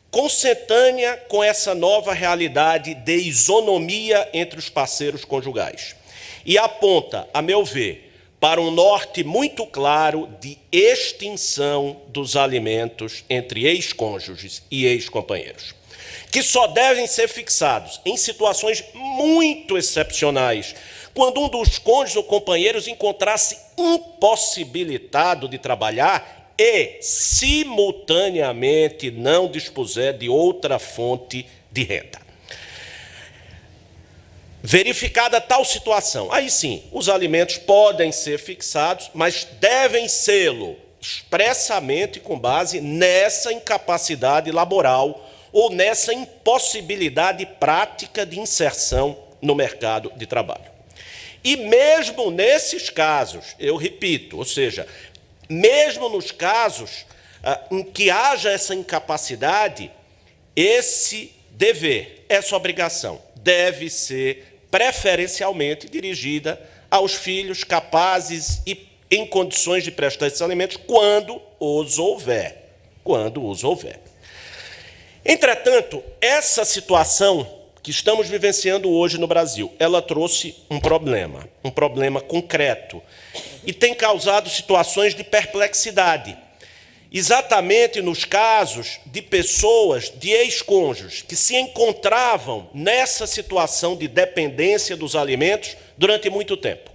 consentânea com essa nova realidade de isonomia entre os parceiros conjugais e aponta, a meu ver, para um norte muito claro de extinção dos alimentos entre ex-cônjuges e ex-companheiros, que só devem ser fixados em situações muito excepcionais, quando um dos cônjuges ou companheiros encontrasse impossibilitado de trabalhar e, simultaneamente, não dispuser de outra fonte de renda. Verificada tal situação, aí sim, os alimentos podem ser fixados, mas devem sê-lo expressamente com base nessa incapacidade laboral ou nessa impossibilidade prática de inserção no mercado de trabalho. E mesmo nesses casos, eu repito, ou seja, mesmo nos casos em que haja essa incapacidade, esse dever, essa obrigação, deve ser preferencialmente dirigida aos filhos capazes e em condições de prestar esses alimentos quando os houver. Quando os houver. Entretanto, essa situação que estamos vivenciando hoje no Brasil, ela trouxe um problema concreto, e tem causado situações de perplexidade, exatamente nos casos de pessoas, de ex-cônjuges, que se encontravam nessa situação de dependência dos alimentos durante muito tempo,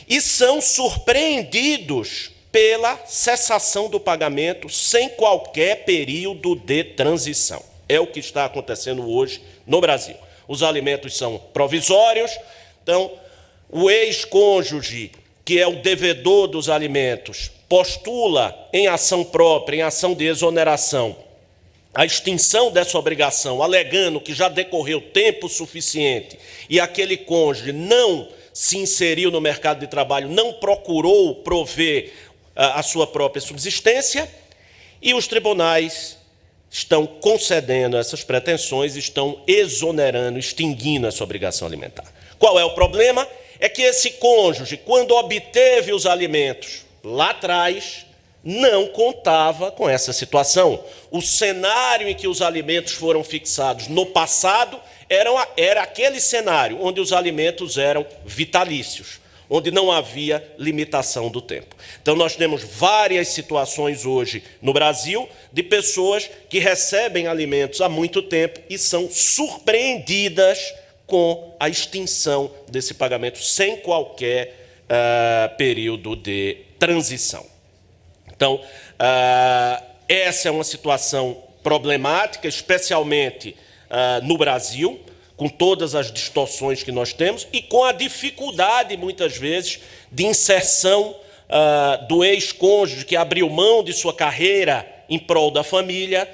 e são surpreendidos pela cessação do pagamento sem qualquer período de transição. É o que está acontecendo hoje no Brasil. Os alimentos são provisórios, então o ex-cônjuge, que é o devedor dos alimentos, postula em ação própria, em ação de exoneração, a extinção dessa obrigação, alegando que já decorreu tempo suficiente e aquele cônjuge não se inseriu no mercado de trabalho, não procurou prover a sua própria subsistência, e os tribunais estão concedendo essas pretensões, estão exonerando, extinguindo essa obrigação alimentar. Qual é o problema? É que esse cônjuge, quando obteve os alimentos lá atrás, não contava com essa situação. O cenário em que os alimentos foram fixados no passado era aquele cenário onde os alimentos eram vitalícios, onde não havia limitação do tempo. Então, nós temos várias situações hoje no Brasil de pessoas que recebem alimentos há muito tempo e são surpreendidas com a extinção desse pagamento sem qualquer período de transição. Então, essa é uma situação problemática, especialmente no Brasil, com todas as distorções que nós temos e com a dificuldade, muitas vezes, de inserção do ex-cônjuge que abriu mão de sua carreira em prol da família,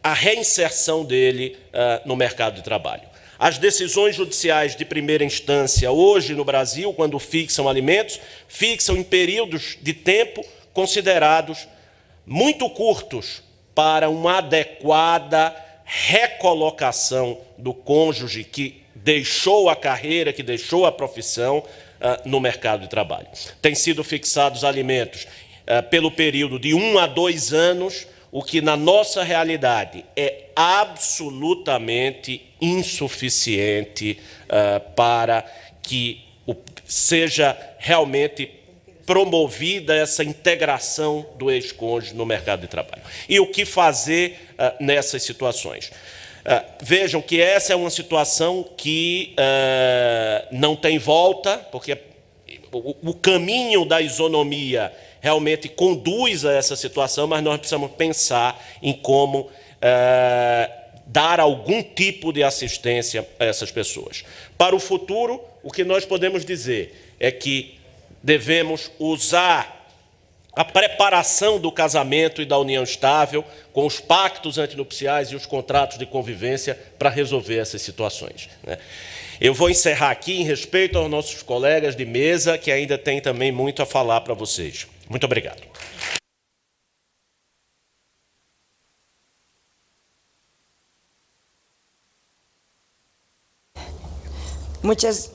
a reinserção dele no mercado de trabalho. As decisões judiciais de primeira instância, hoje no Brasil, quando fixam alimentos, fixam em períodos de tempo considerados muito curtos para uma adequada recolocação do cônjuge que deixou a carreira, que deixou a profissão no mercado de trabalho. Têm sido fixados alimentos pelo período de 1 a 2 anos, o que na nossa realidade é absolutamente insuficiente para que seja realmente promovida essa integração do ex-cônjuge no mercado de trabalho. E o que fazer nessas situações? Vejam que essa é uma situação que não tem volta, porque o caminho da isonomia realmente conduz a essa situação, mas nós precisamos pensar em como dar algum tipo de assistência a essas pessoas. Para o futuro, o que nós podemos dizer é que devemos usar a preparação do casamento e da união estável com os pactos antinupciais e os contratos de convivência para resolver essas situações, né? Eu vou encerrar aqui em respeito aos nossos colegas de mesa, que ainda tem também muito a falar para vocês. Muito obrigado. Muchas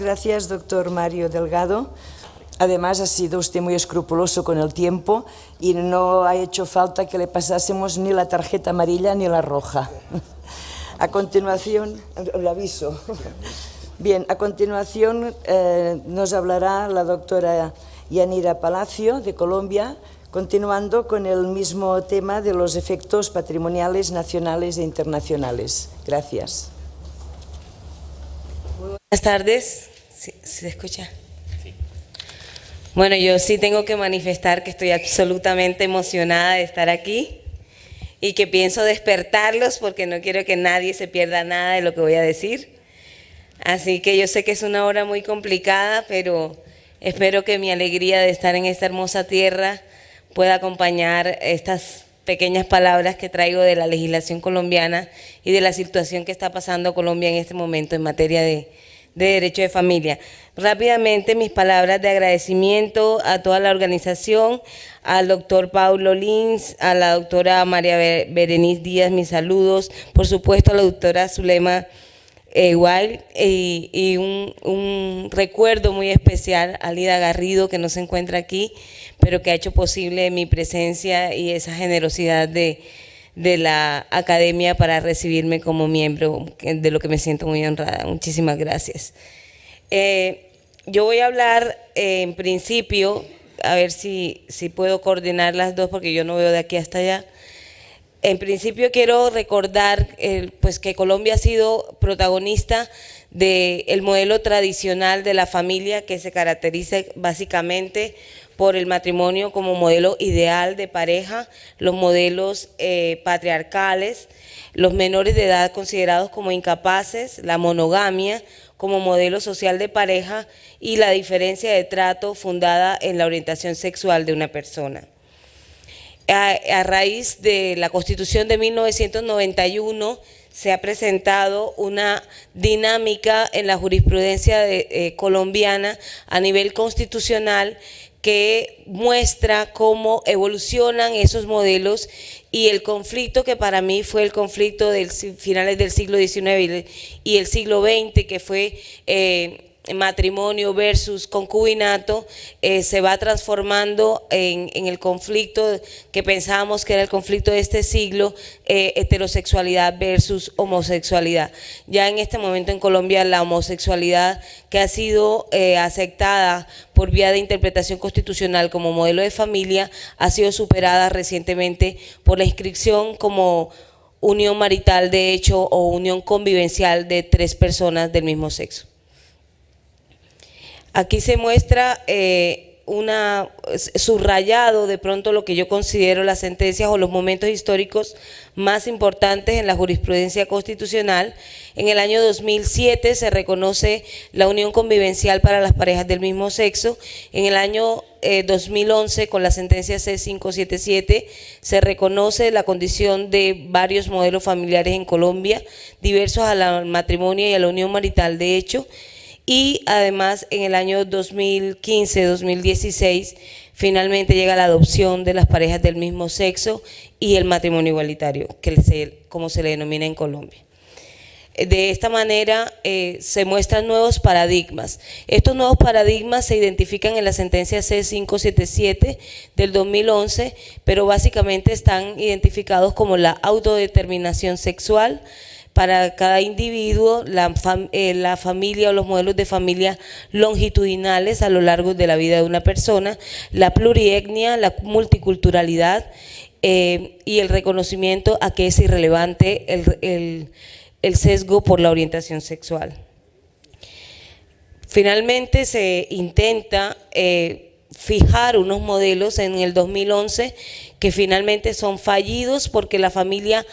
gracias, doctor Mario Delgado. Además, ha sido usted muy escrupuloso con el tiempo y no ha hecho falta que le pasásemos ni la tarjeta amarilla ni la roja. A continuación, le aviso. Bien, a continuación nos hablará la doctora Yanira Palacio, de Colombia, continuando con el mismo tema de los efectos patrimoniales nacionales e internacionales. Gracias. Buenas tardes. ¿Sí se escucha? Sí. Bueno, yo sí tengo que manifestar que estoy absolutamente emocionada de estar aquí y que pienso despertarlos porque no quiero que nadie se pierda nada de lo que voy a decir. Así que yo sé que es una hora muy complicada, pero espero que mi alegría de estar en esta hermosa tierra pueda acompañar estas pequeñas palabras que traigo de la legislación colombiana y de la situación que está pasando Colombia en este momento en materia de derecho de familia. Rápidamente, mis palabras de agradecimiento a toda la organización, al doctor Paulo Lins, a la doctora María Berenice Díaz, mis saludos, por supuesto a la doctora Zulema Wild, y un recuerdo muy especial a Lida Garrido, que no se encuentra aquí, pero que ha hecho posible mi presencia y esa generosidad de la academia para recibirme como miembro, de lo que me siento muy honrada. Muchísimas gracias. Yo voy a hablar en principio, a ver si puedo coordinar las dos, porque yo no veo de aquí hasta allá. En principio quiero recordar pues que Colombia ha sido protagonista del modelo tradicional de la familia, que se caracteriza básicamente por el matrimonio como modelo ideal de pareja, los modelos patriarcales, los menores de edad considerados como incapaces, la monogamia como modelo social de pareja y la diferencia de trato fundada en la orientación sexual de una persona. A raíz de la Constitución de 1991 se ha presentado una dinámica en la jurisprudencia colombiana a nivel constitucional que muestra cómo evolucionan esos modelos y el conflicto que para mí fue el conflicto de finales del siglo XIX y el siglo XX, que fue matrimonio versus concubinato, se va transformando en el conflicto que pensábamos que era el conflicto de este siglo, heterosexualidad versus homosexualidad. Ya en este momento en Colombia la homosexualidad, que ha sido aceptada por vía de interpretación constitucional como modelo de familia, ha sido superada recientemente por la inscripción como unión marital de hecho o unión convivencial de 3 personas del mismo sexo. Aquí se muestra subrayado de pronto lo que yo considero las sentencias o los momentos históricos más importantes en la jurisprudencia constitucional. En el año 2007 se reconoce la unión convivencial para las parejas del mismo sexo. En el año 2011, con la sentencia C577, se reconoce la condición de varios modelos familiares en Colombia, diversos al matrimonio y a la unión marital de hecho. Y además en el año 2015-2016 finalmente llega la adopción de las parejas del mismo sexo y el matrimonio igualitario, como se le denomina en Colombia. De esta manera se muestran nuevos paradigmas. Estos nuevos paradigmas se identifican en la sentencia C577 del 2011, pero básicamente están identificados como la autodeterminación sexual para cada individuo, la familia o los modelos de familia longitudinales a lo largo de la vida de una persona, la plurietnia, la multiculturalidad y el reconocimiento a que es irrelevante el sesgo por la orientación sexual. Finalmente se intenta fijar unos modelos en el 2011 que finalmente son fallidos porque la familia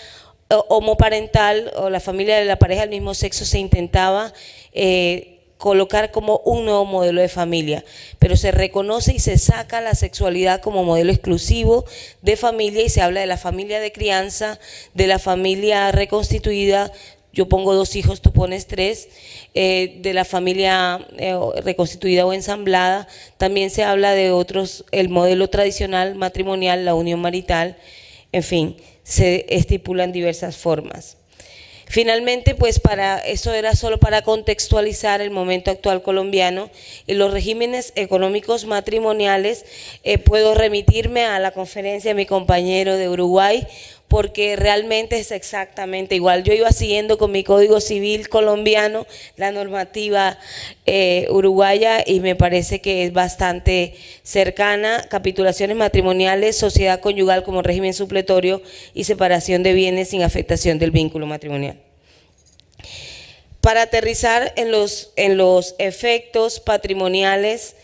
homoparental o la familia de la pareja del mismo sexo se intentaba colocar como un nuevo modelo de familia, pero se reconoce y se saca la sexualidad como modelo exclusivo de familia y se habla de la familia de crianza, de la familia reconstituida. Yo pongo 2 hijos, tú pones 3, de la familia reconstituida o ensamblada. También se habla de otros, el modelo tradicional matrimonial, la unión marital, en fin, se estipulan diversas formas. Finalmente, pues eso era solo para contextualizar el momento actual colombiano y los regímenes económicos matrimoniales. Puedo remitirme a la conferencia de mi compañero de Uruguay, porque realmente es exactamente igual. Yo iba siguiendo con mi Código Civil colombiano la normativa uruguaya y me parece que es bastante cercana. Capitulaciones matrimoniales, sociedad conyugal como régimen supletorio y separación de bienes sin afectación del vínculo matrimonial. Para aterrizar en los efectos patrimoniales,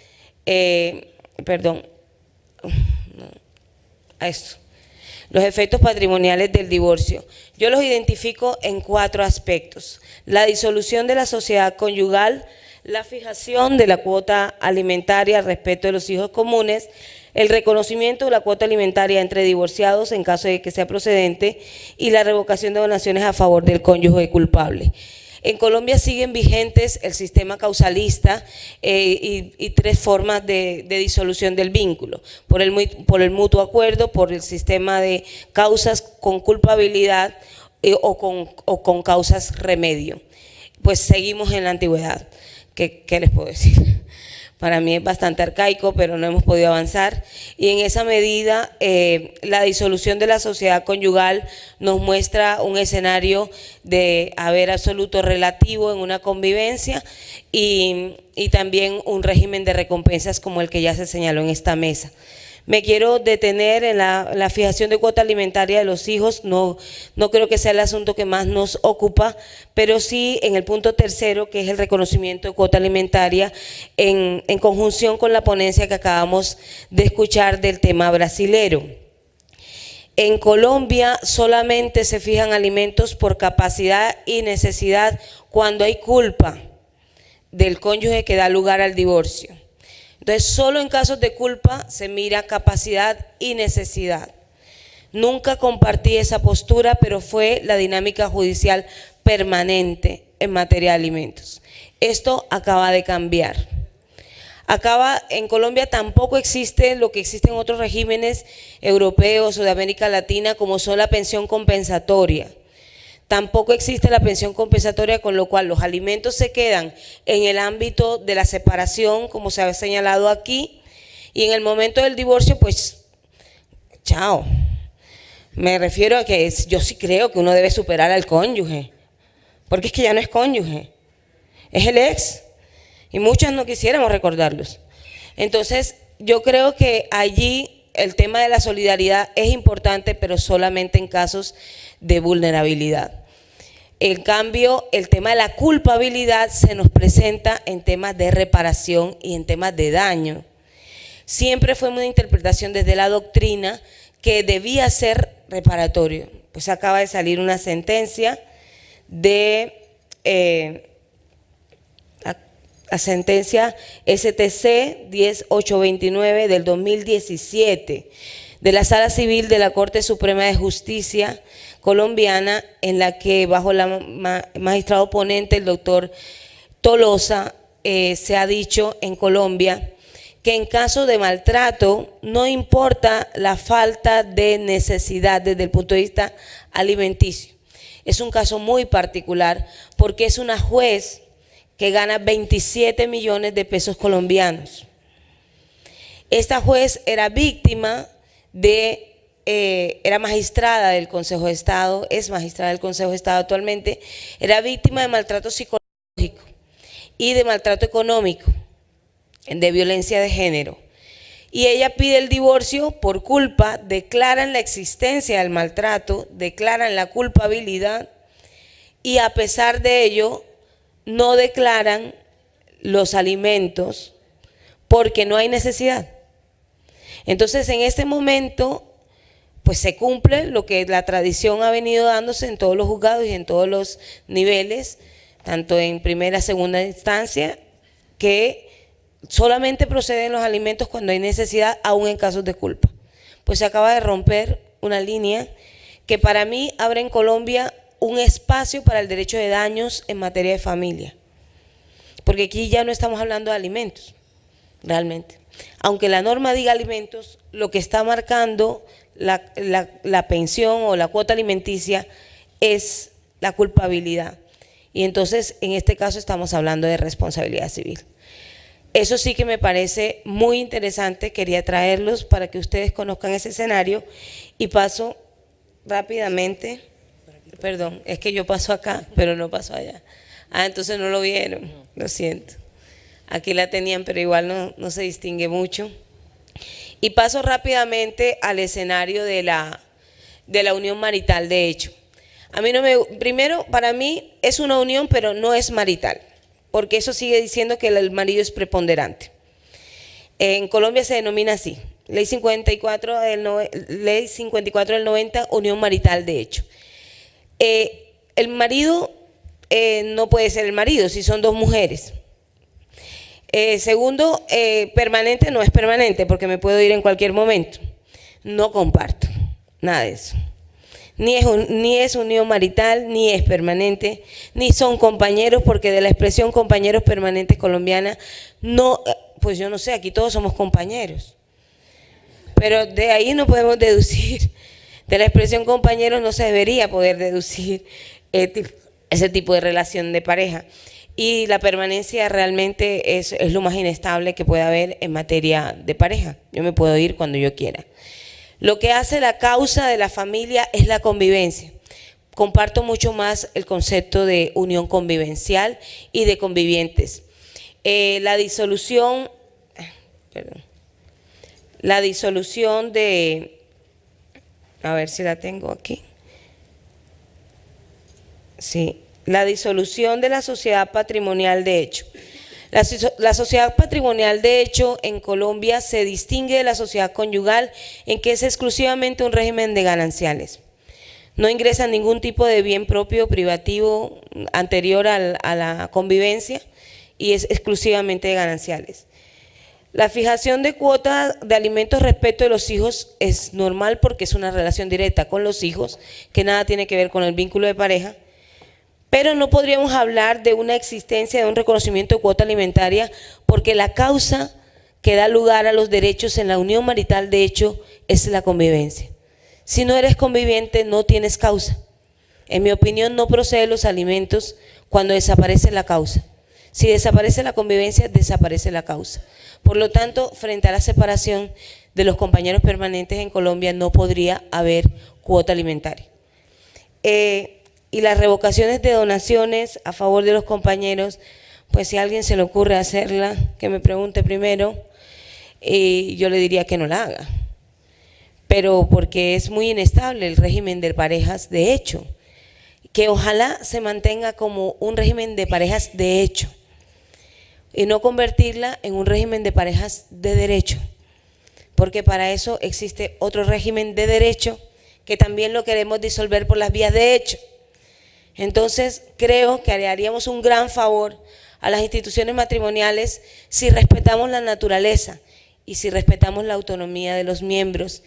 los efectos patrimoniales del divorcio. Yo los identifico en 4 aspectos: la disolución de la sociedad conyugal, la fijación de la cuota alimentaria respecto de los hijos comunes, el reconocimiento de la cuota alimentaria entre divorciados en caso de que sea procedente y la revocación de donaciones a favor del cónyuge culpable. En Colombia siguen vigentes el sistema causalista y 3 formas de disolución del vínculo: por el mutuo acuerdo, por el sistema de causas con culpabilidad o con causas remedio. Pues seguimos en la antigüedad. ¿Qué les puedo decir? Para mí es bastante arcaico, pero no hemos podido avanzar. Y en esa medida, la disolución de la sociedad conyugal nos muestra un escenario de haber absoluto relativo en una convivencia y también un régimen de recompensas como el que ya se señaló en esta mesa. Me quiero detener en la fijación de cuota alimentaria de los hijos. No creo que sea el asunto que más nos ocupa, pero sí en el punto 3º, que es el reconocimiento de cuota alimentaria en conjunción con la ponencia que acabamos de escuchar del tema brasilero. En Colombia solamente se fijan alimentos por capacidad y necesidad cuando hay culpa del cónyuge que da lugar al divorcio. Entonces, solo en casos de culpa se mira capacidad y necesidad. Nunca compartí esa postura, pero fue la dinámica judicial permanente en materia de alimentos. Esto acaba de cambiar. En Colombia tampoco existe lo que existe en otros regímenes europeos o de América Latina, como son la pensión compensatoria. Tampoco existe la pensión compensatoria, con lo cual los alimentos se quedan en el ámbito de la separación, como se ha señalado aquí, y en el momento del divorcio, pues, chao. Me refiero a que yo sí creo que uno debe superar al cónyuge, porque es que ya no es cónyuge, es el ex, y muchos no quisiéramos recordarlos. Entonces, yo creo que allí el tema de la solidaridad es importante, pero solamente en casos de vulnerabilidad. En cambio, el tema de la culpabilidad se nos presenta en temas de reparación y en temas de daño. Siempre fue una interpretación desde la doctrina que debía ser reparatorio. Pues acaba de salir una sentencia de la sentencia STC 10829 del 2017 de la Sala Civil de la Corte Suprema de Justicia colombiana, en la que bajo la magistrado ponente, el doctor Tolosa, se ha dicho en Colombia que en caso de maltrato no importa la falta de necesidad desde el punto de vista alimenticio. Es un caso muy particular porque es una juez que gana 27 millones de pesos colombianos. Esta juez era víctima era magistrada del Consejo de Estado, es magistrada del Consejo de Estado actualmente, era víctima de maltrato psicológico y de maltrato económico, de violencia de género. Y ella pide el divorcio por culpa, declaran la existencia del maltrato, declaran la culpabilidad y a pesar de ello no declaran los alimentos porque no hay necesidad. Entonces, en este momento, pues se cumple lo que la tradición ha venido dándose en todos los juzgados y en todos los niveles, tanto en primera, segunda instancia, que solamente proceden los alimentos cuando hay necesidad, aún en casos de culpa. Pues se acaba de romper una línea que para mí abre en Colombia un espacio para el derecho de daños en materia de familia. Porque aquí ya no estamos hablando de alimentos, realmente. Aunque la norma diga alimentos, lo que está marcando la pensión o la cuota alimenticia es la culpabilidad. Y entonces, en este caso, estamos hablando de responsabilidad civil. Eso sí que me parece muy interesante, quería traerlos para que ustedes conozcan ese escenario y paso rápidamente, perdón, es que yo paso acá, pero no paso allá. Ah, entonces no lo vieron, lo siento. Aquí la tenían, pero igual no se distingue mucho. Y paso rápidamente al escenario de la unión marital de hecho. A mí primero, para mí es una unión, pero no es marital, porque eso sigue diciendo que el marido es preponderante. En Colombia se denomina así, Ley 54 del 90, unión marital de hecho. El marido no puede ser el marido si son dos mujeres. Segundo, permanente no es permanente porque me puedo ir en cualquier momento. No comparto nada de eso. Ni es unión marital, ni es permanente, ni son compañeros, porque de la expresión compañeros permanentes colombiana, no, pues yo no sé, aquí todos somos compañeros. Pero de ahí no podemos deducir, de la expresión compañeros no se debería poder deducir ese tipo de relación de pareja. Y la permanencia realmente es lo más inestable que puede haber en materia de pareja. Yo me puedo ir cuando yo quiera. Lo que hace la causa de la familia es la convivencia. Comparto mucho más el concepto de unión convivencial y de convivientes. La disolución de, a ver si la tengo aquí. Sí, la disolución de la sociedad patrimonial de hecho. La sociedad patrimonial de hecho en Colombia se distingue de la sociedad conyugal en que es exclusivamente un régimen de gananciales. No ingresa ningún tipo de bien propio privativo anterior a la convivencia y es exclusivamente de gananciales. La fijación de cuotas de alimentos respecto de los hijos es normal porque es una relación directa con los hijos que nada tiene que ver con el vínculo de pareja. Pero no podríamos hablar de una existencia de un reconocimiento de cuota alimentaria porque la causa que da lugar a los derechos en la unión marital de hecho es la convivencia. Si no eres conviviente no tienes causa. En mi opinión no proceden los alimentos cuando desaparece la causa. Si desaparece la convivencia, desaparece la causa. Por lo tanto, frente a la separación de los compañeros permanentes en Colombia no podría haber cuota alimentaria. Y las revocaciones de donaciones a favor de los compañeros, pues si a alguien se le ocurre hacerla, que me pregunte primero, y yo le diría que no la haga. Pero porque es muy inestable el régimen de parejas de hecho, que ojalá se mantenga como un régimen de parejas de hecho y no convertirla en un régimen de parejas de derecho, porque para eso existe otro régimen de derecho que también lo queremos disolver por las vías de hecho. Entonces, creo que le haríamos un gran favor a las instituciones matrimoniales si respetamos la naturaleza y si respetamos la autonomía de los miembros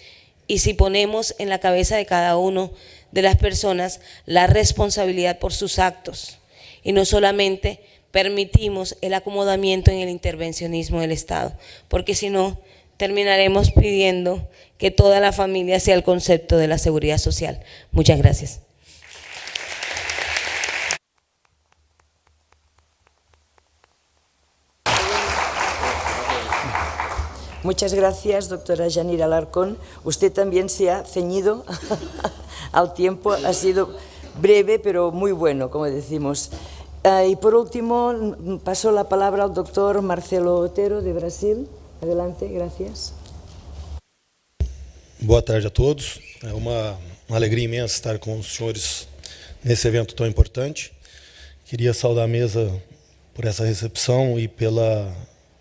y si ponemos en la cabeza de cada uno de las personas la responsabilidad por sus actos y no solamente permitimos el acomodamiento en el intervencionismo del Estado, porque si no, terminaremos pidiendo que toda la familia sea el concepto de la seguridad social. Muchas gracias. Muchas gracias, doctora Yanira Alarcón. Usted también se ha ceñido al tiempo, ha sido breve pero muy bueno, como decimos. Y por último, paso la palabra al doctor Marcelo Otero, de Brasil. Adelante, gracias. Boa tarde a todos. É uma alegria imensa estar com os senhores nesse evento tão importante. Queria saudar a mesa por essa recepção e pela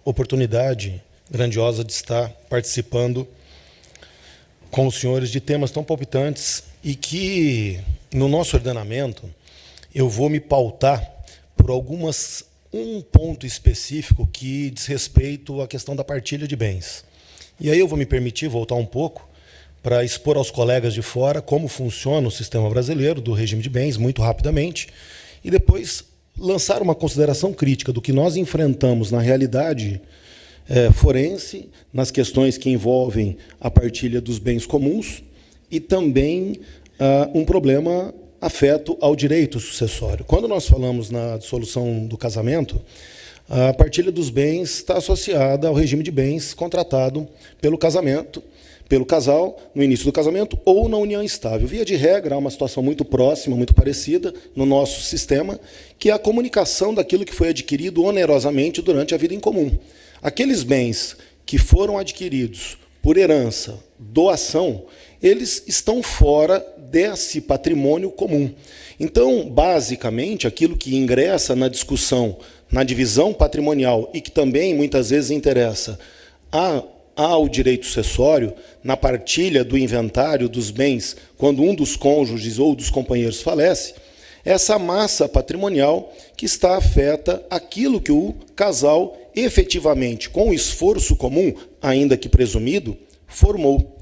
oportunidade grandiosa de estar participando com os senhores de temas tão palpitantes e que, no nosso ordenamento, eu vou me pautar por um ponto específico que diz respeito à questão da partilha de bens. E aí eu vou me permitir voltar um pouco para expor aos colegas de fora como funciona o sistema brasileiro do regime de bens, muito rapidamente, e depois lançar uma consideração crítica do que nós enfrentamos na realidade forense, nas questões que envolvem a partilha dos bens comuns e também um problema afeto ao direito sucessório. Quando nós falamos na dissolução do casamento, a partilha dos bens está associada ao regime de bens contratado pelo casamento, pelo casal, no início do casamento, ou na união estável. Via de regra, há uma situação muito próxima, muito parecida no nosso sistema, que é a comunicação daquilo que foi adquirido onerosamente durante a vida em comum. Aqueles bens que foram adquiridos por herança, doação, eles estão fora desse patrimônio comum. Então, basicamente, aquilo que ingressa na discussão, na divisão patrimonial, e que também, muitas vezes, interessa ao direito sucessório, na partilha do inventário dos bens, quando um dos cônjuges ou dos companheiros falece, essa massa patrimonial que está afeta aquilo que o casal efetivamente, com o esforço comum, ainda que presumido, formou.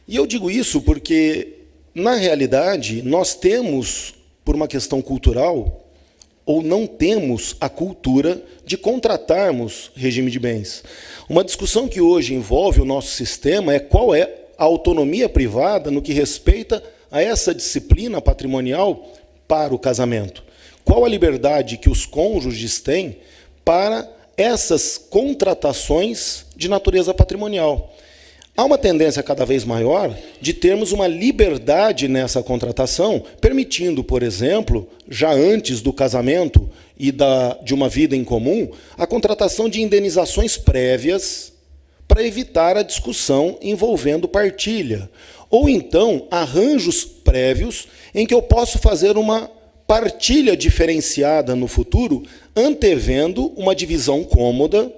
E eu digo isso porque, na realidade, nós temos, por uma questão cultural, ou não temos a cultura de contratarmos regime de bens. Uma discussão que hoje envolve o nosso sistema é qual é a autonomia privada no que respeita a essa disciplina patrimonial para o casamento. Qual a liberdade que os cônjuges têm para essas contratações de natureza patrimonial. Há uma tendência cada vez maior de termos uma liberdade nessa contratação, permitindo, por exemplo, já antes do casamento e de uma vida em comum, a contratação de indenizações prévias para evitar a discussão envolvendo partilha. Ou então, arranjos prévios em que eu posso fazer uma partilha diferenciada no futuro, antevendo uma divisão cômoda,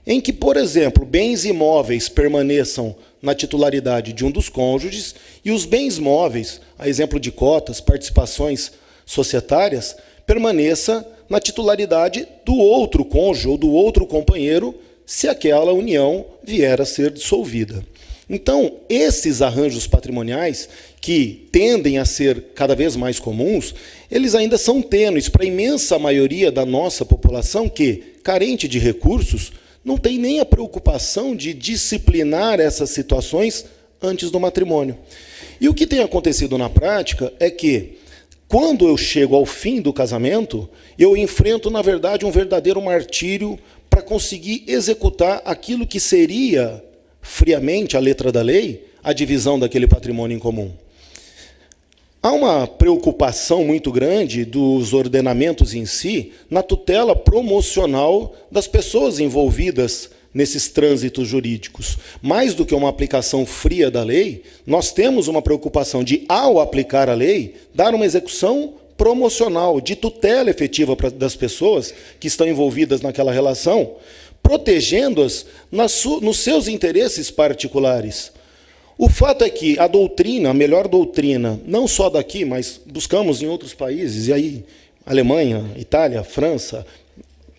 em que, por exemplo, bens imóveis permaneçam na titularidade de um dos cônjuges e os bens móveis, a exemplo de cotas, participações societárias, permaneça na titularidade do outro cônjuge ou do outro companheiro, se aquela união vier a ser dissolvida. Então, esses arranjos patrimoniais, que tendem a ser cada vez mais comuns, eles ainda são tênues para a imensa maioria da nossa população que, carente de recursos, não tem nem a preocupação de disciplinar essas situações antes do matrimônio. E o que tem acontecido na prática é que, quando eu chego ao fim do casamento, eu enfrento, na verdade, um verdadeiro martírio para conseguir executar aquilo que seria, friamente, a letra da lei, a divisão daquele patrimônio em comum. Há uma preocupação muito grande dos ordenamentos em si na tutela promocional das pessoas envolvidas nesses trânsitos jurídicos. Mais do que uma aplicação fria da lei, nós temos uma preocupação de, ao aplicar a lei, dar uma execução promocional, de tutela efetiva das pessoas que estão envolvidas naquela relação, protegendo-as nos seus interesses particulares. O fato é que a doutrina, a melhor doutrina, não só daqui, mas buscamos em outros países, e aí Alemanha, Itália, França,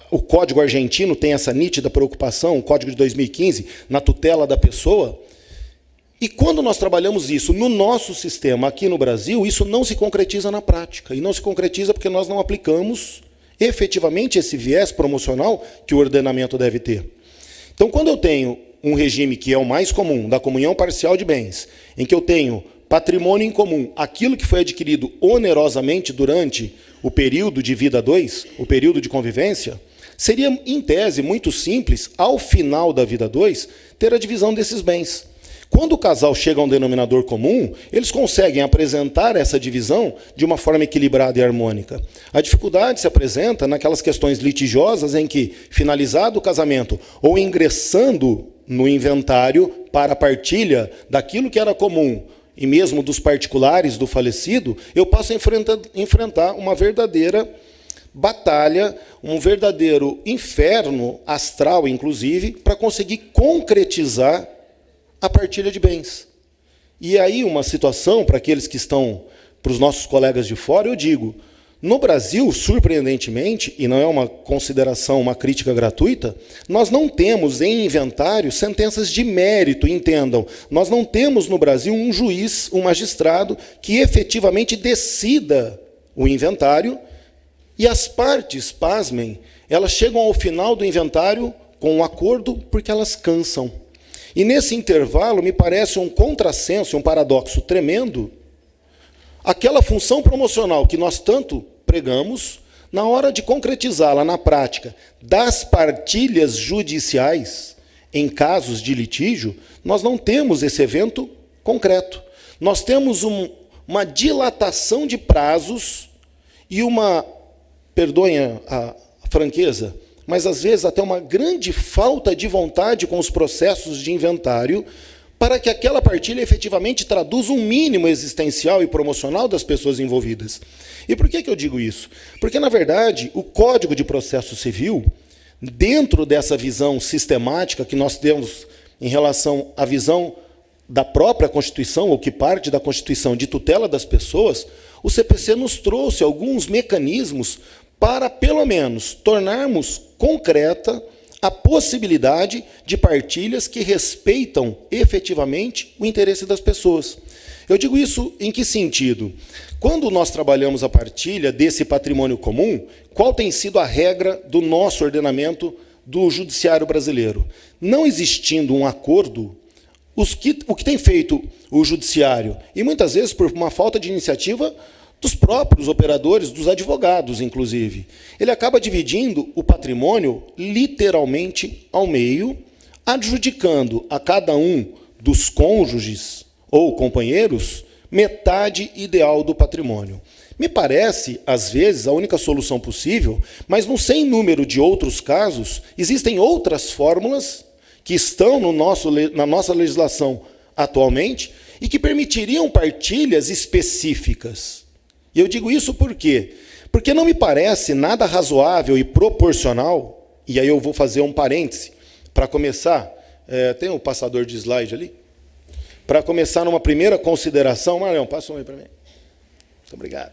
o Código argentino tem essa nítida preocupação, o Código de 2015, na tutela da pessoa. E quando nós trabalhamos isso no nosso sistema aqui no Brasil, isso não se concretiza na prática. E não se concretiza porque nós não aplicamos efetivamente esse viés promocional que o ordenamento deve ter. Então, quando eu tenho um regime que é o mais comum, da comunhão parcial de bens, em que eu tenho patrimônio em comum, aquilo que foi adquirido onerosamente durante o período de vida 2, o período de convivência, seria, em tese, muito simples, ao final da vida 2, ter a divisão desses bens. Quando o casal chega a um denominador comum, eles conseguem apresentar essa divisão de uma forma equilibrada e harmônica. A dificuldade se apresenta naquelas questões litigiosas em que, finalizado o casamento ou ingressando no inventário para a partilha daquilo que era comum e mesmo dos particulares do falecido, eu passo a enfrentar uma verdadeira batalha, um verdadeiro inferno astral, inclusive, para conseguir concretizar a partilha de bens. E aí uma situação, para aqueles que estão, para os nossos colegas de fora, eu digo, no Brasil, surpreendentemente, e não é uma consideração, uma crítica gratuita, nós não temos em inventário sentenças de mérito, entendam. Nós não temos no Brasil um juiz, um magistrado, que efetivamente decida o inventário, e as partes, pasmem, elas chegam ao final do inventário com um acordo porque elas cansam. E nesse intervalo, me parece um contrassenso, um paradoxo tremendo, aquela função promocional que nós tanto pregamos, na hora de concretizá-la na prática das partilhas judiciais, em casos de litígio, nós não temos esse evento concreto. Nós temos uma dilatação de prazos e perdoem a franqueza, mas às vezes até uma grande falta de vontade com os processos de inventário para que aquela partilha efetivamente traduza um mínimo existencial e promocional das pessoas envolvidas. E por que eu digo isso? Porque, na verdade, o Código de Processo Civil, dentro dessa visão sistemática que nós temos em relação à visão da própria Constituição, ou que parte da Constituição de tutela das pessoas, o CPC nos trouxe alguns mecanismos para, pelo menos, tornarmos concreta a possibilidade de partilhas que respeitam efetivamente o interesse das pessoas. Eu digo isso em que sentido? Quando nós trabalhamos a partilha desse patrimônio comum, qual tem sido a regra do nosso ordenamento do judiciário brasileiro? Não existindo um acordo, o que tem feito o judiciário, e muitas vezes por uma falta de iniciativa dos próprios operadores, dos advogados, inclusive, ele acaba dividindo o patrimônio literalmente ao meio, adjudicando a cada um dos cônjuges ou companheiros metade ideal do patrimônio. Me parece, às vezes, a única solução possível, mas não sem número de outros casos, existem outras fórmulas que estão na nossa legislação atualmente e que permitiriam partilhas específicas. E eu digo isso por quê? Porque não me parece nada razoável e proporcional, e aí eu vou fazer um parêntese, para começar, tem um passador de slide ali? Para começar numa primeira consideração, Marlão, passa um aí para mim. Muito obrigado.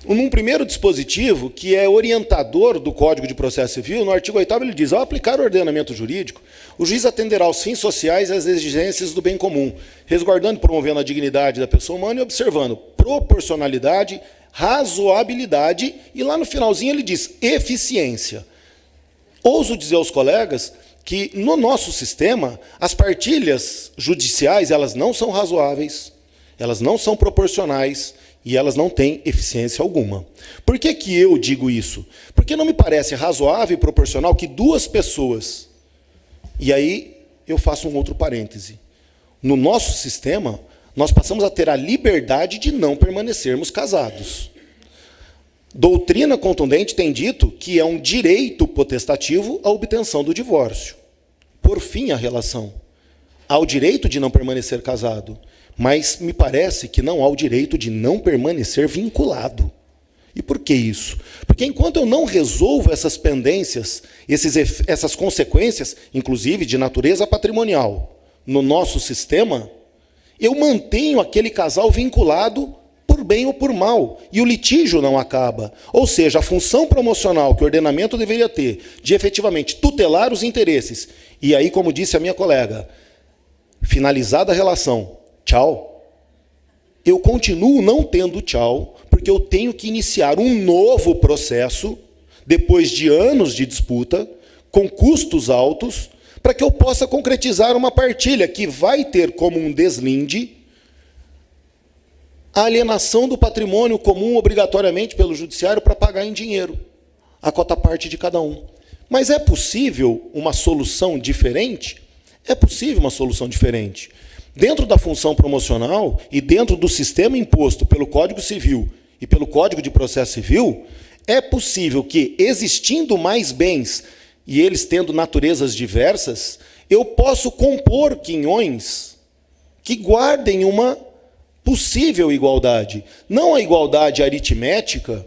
Num primeiro dispositivo, que é orientador do Código de Processo Civil, no artigo 8º ele diz: ao aplicar o ordenamento jurídico, o juiz atenderá aos fins sociais e às exigências do bem comum, resguardando e promovendo a dignidade da pessoa humana e observando proporcionalidade, razoabilidade, e lá no finalzinho ele diz eficiência. Ouso dizer aos colegas que, no nosso sistema, as partilhas judiciais elas não são razoáveis, elas não são proporcionais, e elas não têm eficiência alguma. Por que eu digo isso? Porque não me parece razoável e proporcional que duas pessoas, e aí eu faço um outro parêntese, no nosso sistema, nós passamos a ter a liberdade de não permanecermos casados. Doutrina contundente tem dito que é um direito potestativo a obtenção do divórcio. Por fim, a relação. Há o direito de não permanecer casado, mas me parece que não há o direito de não permanecer vinculado. E por que isso? Porque enquanto eu não resolvo essas pendências, essas consequências, inclusive de natureza patrimonial, no nosso sistema, eu mantenho aquele casal vinculado por bem ou por mal, e o litígio não acaba. Ou seja, a função promocional que o ordenamento deveria ter, de efetivamente tutelar os interesses, e aí, como disse a minha colega, finalizada a relação, tchau. Eu continuo não tendo tchau, porque eu tenho que iniciar um novo processo, depois de anos de disputa, com custos altos, para que eu possa concretizar uma partilha que vai ter como um deslinde a alienação do patrimônio comum obrigatoriamente pelo judiciário para pagar em dinheiro a cota-parte de cada um. Mas é possível uma solução diferente? É possível uma solução diferente. Dentro da função promocional e dentro do sistema imposto pelo Código Civil e pelo Código de Processo Civil, é possível que, existindo mais bens e eles tendo naturezas diversas, eu posso compor quinhões que guardem uma possível igualdade. Não a igualdade aritmética,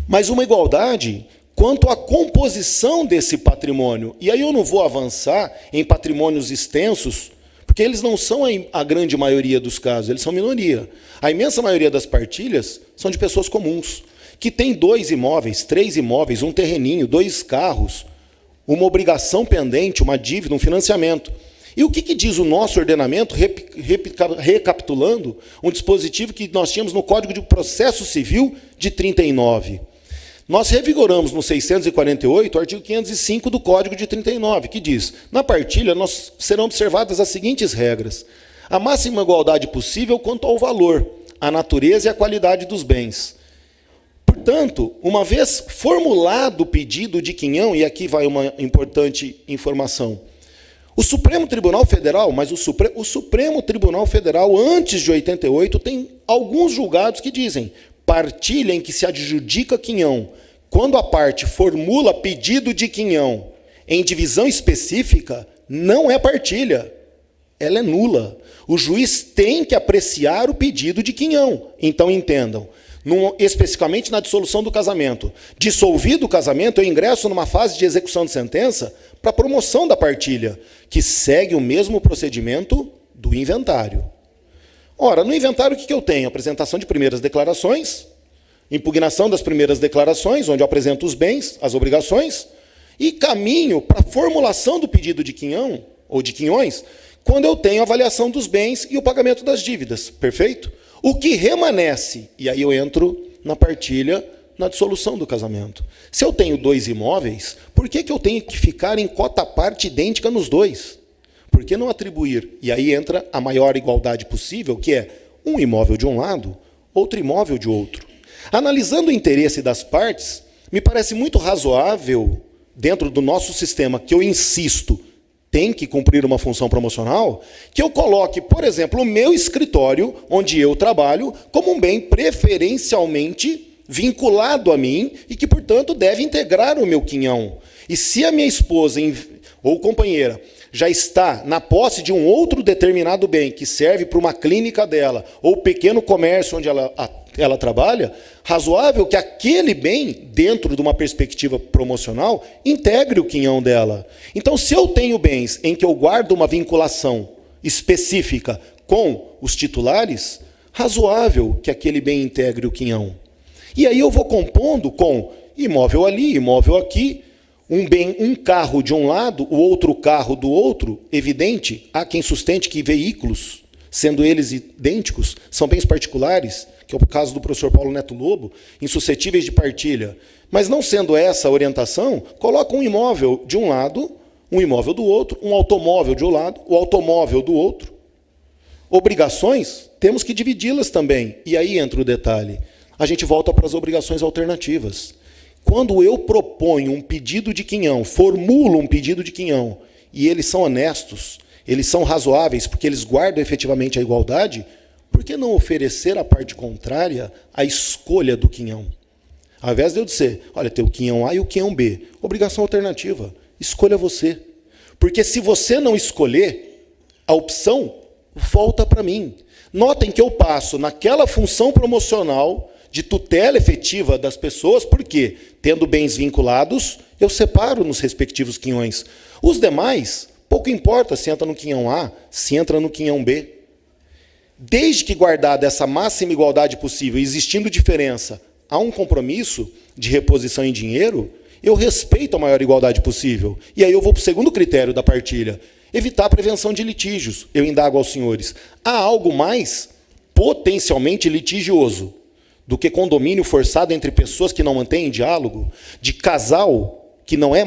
mas uma igualdade quanto à composição desse patrimônio. E aí eu não vou avançar em patrimônios extensos, porque eles não são a grande maioria dos casos, eles são minoria. A imensa maioria das partilhas são de pessoas comuns, que têm 2 imóveis, 3 imóveis, um terreninho, 2 carros, uma obrigação pendente, uma dívida, um financiamento. E o que diz o nosso ordenamento, recapitulando, um dispositivo que nós tínhamos no Código de Processo Civil de 39. Nós revigoramos no 648 o artigo 505 do Código de 39, que diz: na partilha serão observadas as seguintes regras. A máxima igualdade possível quanto ao valor, a natureza e a qualidade dos bens. Portanto, uma vez formulado o pedido de quinhão, e aqui vai uma importante informação, o Supremo Tribunal Federal, mas o Supremo Tribunal Federal, antes de 88, tem alguns julgados que dizem: partilha em que se adjudica quinhão, quando a parte formula pedido de quinhão em divisão específica, não é partilha, ela é nula. O juiz tem que apreciar o pedido de quinhão. Então, entendam, especificamente na dissolução do casamento. Dissolvido o casamento, eu ingresso numa fase de execução de sentença para promoção da partilha, que segue o mesmo procedimento do inventário. Ora, no inventário o que eu tenho? Apresentação de primeiras declarações, impugnação das primeiras declarações, onde eu apresento os bens, as obrigações, e caminho para a formulação do pedido de quinhão, ou de quinhões, quando eu tenho a avaliação dos bens e o pagamento das dívidas. Perfeito? O que remanesce, e aí eu entro na partilha, na dissolução do casamento. Se eu tenho 2 imóveis, por que eu tenho que ficar em cota-parte idêntica nos 2? Por que não atribuir? E aí entra a maior igualdade possível, que é um imóvel de um lado, outro imóvel de outro. Analisando o interesse das partes, me parece muito razoável, dentro do nosso sistema, que eu insisto, tem que cumprir uma função promocional, que eu coloque, por exemplo, o meu escritório, onde eu trabalho, como um bem preferencialmente vinculado a mim e que, portanto, deve integrar o meu quinhão. E se a minha esposa ou companheira já está na posse de um outro determinado bem que serve para uma clínica dela ou pequeno comércio onde ela trabalha, razoável que aquele bem, dentro de uma perspectiva promocional, integre o quinhão dela. Então, se eu tenho bens em que eu guardo uma vinculação específica com os titulares, razoável que aquele bem integre o quinhão. E aí eu vou compondo com imóvel ali, imóvel aqui, um carro de um lado, o outro carro do outro, evidente, há quem sustente que veículos, sendo eles idênticos, são bens particulares, que é o caso do professor Paulo Neto Lobo, insuscetíveis de partilha. Mas não sendo essa a orientação, coloca um imóvel de um lado, um imóvel do outro, um automóvel de um lado, o automóvel do outro. Obrigações, temos que dividi-las também. E aí entra o detalhe. A gente volta para as obrigações alternativas. Quando eu proponho um pedido de quinhão, formulo um pedido de quinhão, e eles são honestos, eles são razoáveis, porque eles guardam efetivamente a igualdade, por que não oferecer à parte contrária a escolha do quinhão? Ao invés de eu dizer, olha, tem o quinhão A e o quinhão B, obrigação alternativa, escolha você. Porque se você não escolher, a opção volta para mim. Notem que eu passo naquela função promocional de tutela efetiva das pessoas, porque, tendo bens vinculados, eu separo nos respectivos quinhões. Os demais, pouco importa se entra no quinhão A, se entra no quinhão B. Desde que guardada essa máxima igualdade possível, existindo diferença, há um compromisso de reposição em dinheiro, eu respeito a maior igualdade possível. E aí eu vou para o segundo critério da partilha, evitar a prevenção de litígios. Eu indago aos senhores, há algo mais potencialmente litigioso do que condomínio forçado entre pessoas que não mantêm diálogo, de casal que não é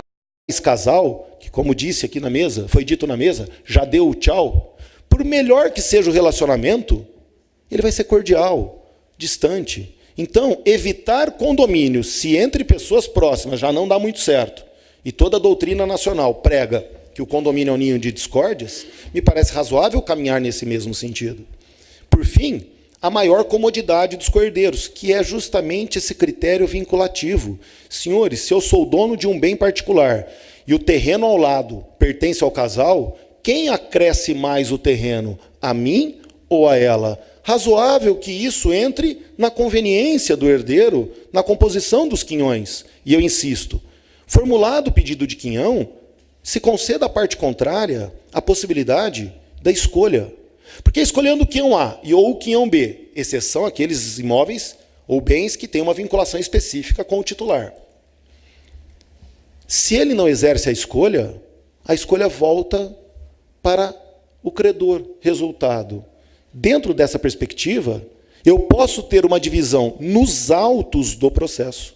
mais casal, que, como disse aqui na mesa, foi dito na mesa, já deu o tchau. Por melhor que seja o relacionamento, ele vai ser cordial, distante. Então, evitar condomínio, se entre pessoas próximas já não dá muito certo, e toda a doutrina nacional prega que o condomínio é um ninho de discórdias, me parece razoável caminhar nesse mesmo sentido. Por fim, a maior comodidade dos cordeiros, que é justamente esse critério vinculativo. Senhores, se eu sou dono de um bem particular e o terreno ao lado pertence ao casal, quem acresce mais o terreno, a mim ou a ela? Razoável que isso entre na conveniência do herdeiro, na composição dos quinhões. E eu insisto, formulado o pedido de quinhão, se conceda à parte contrária a possibilidade da escolha. Porque escolhendo o quinhão A ou o quinhão B, exceção aqueles imóveis ou bens que têm uma vinculação específica com o titular. Se ele não exerce a escolha volta para o credor. Resultado. Dentro dessa perspectiva, eu posso ter uma divisão nos autos do processo,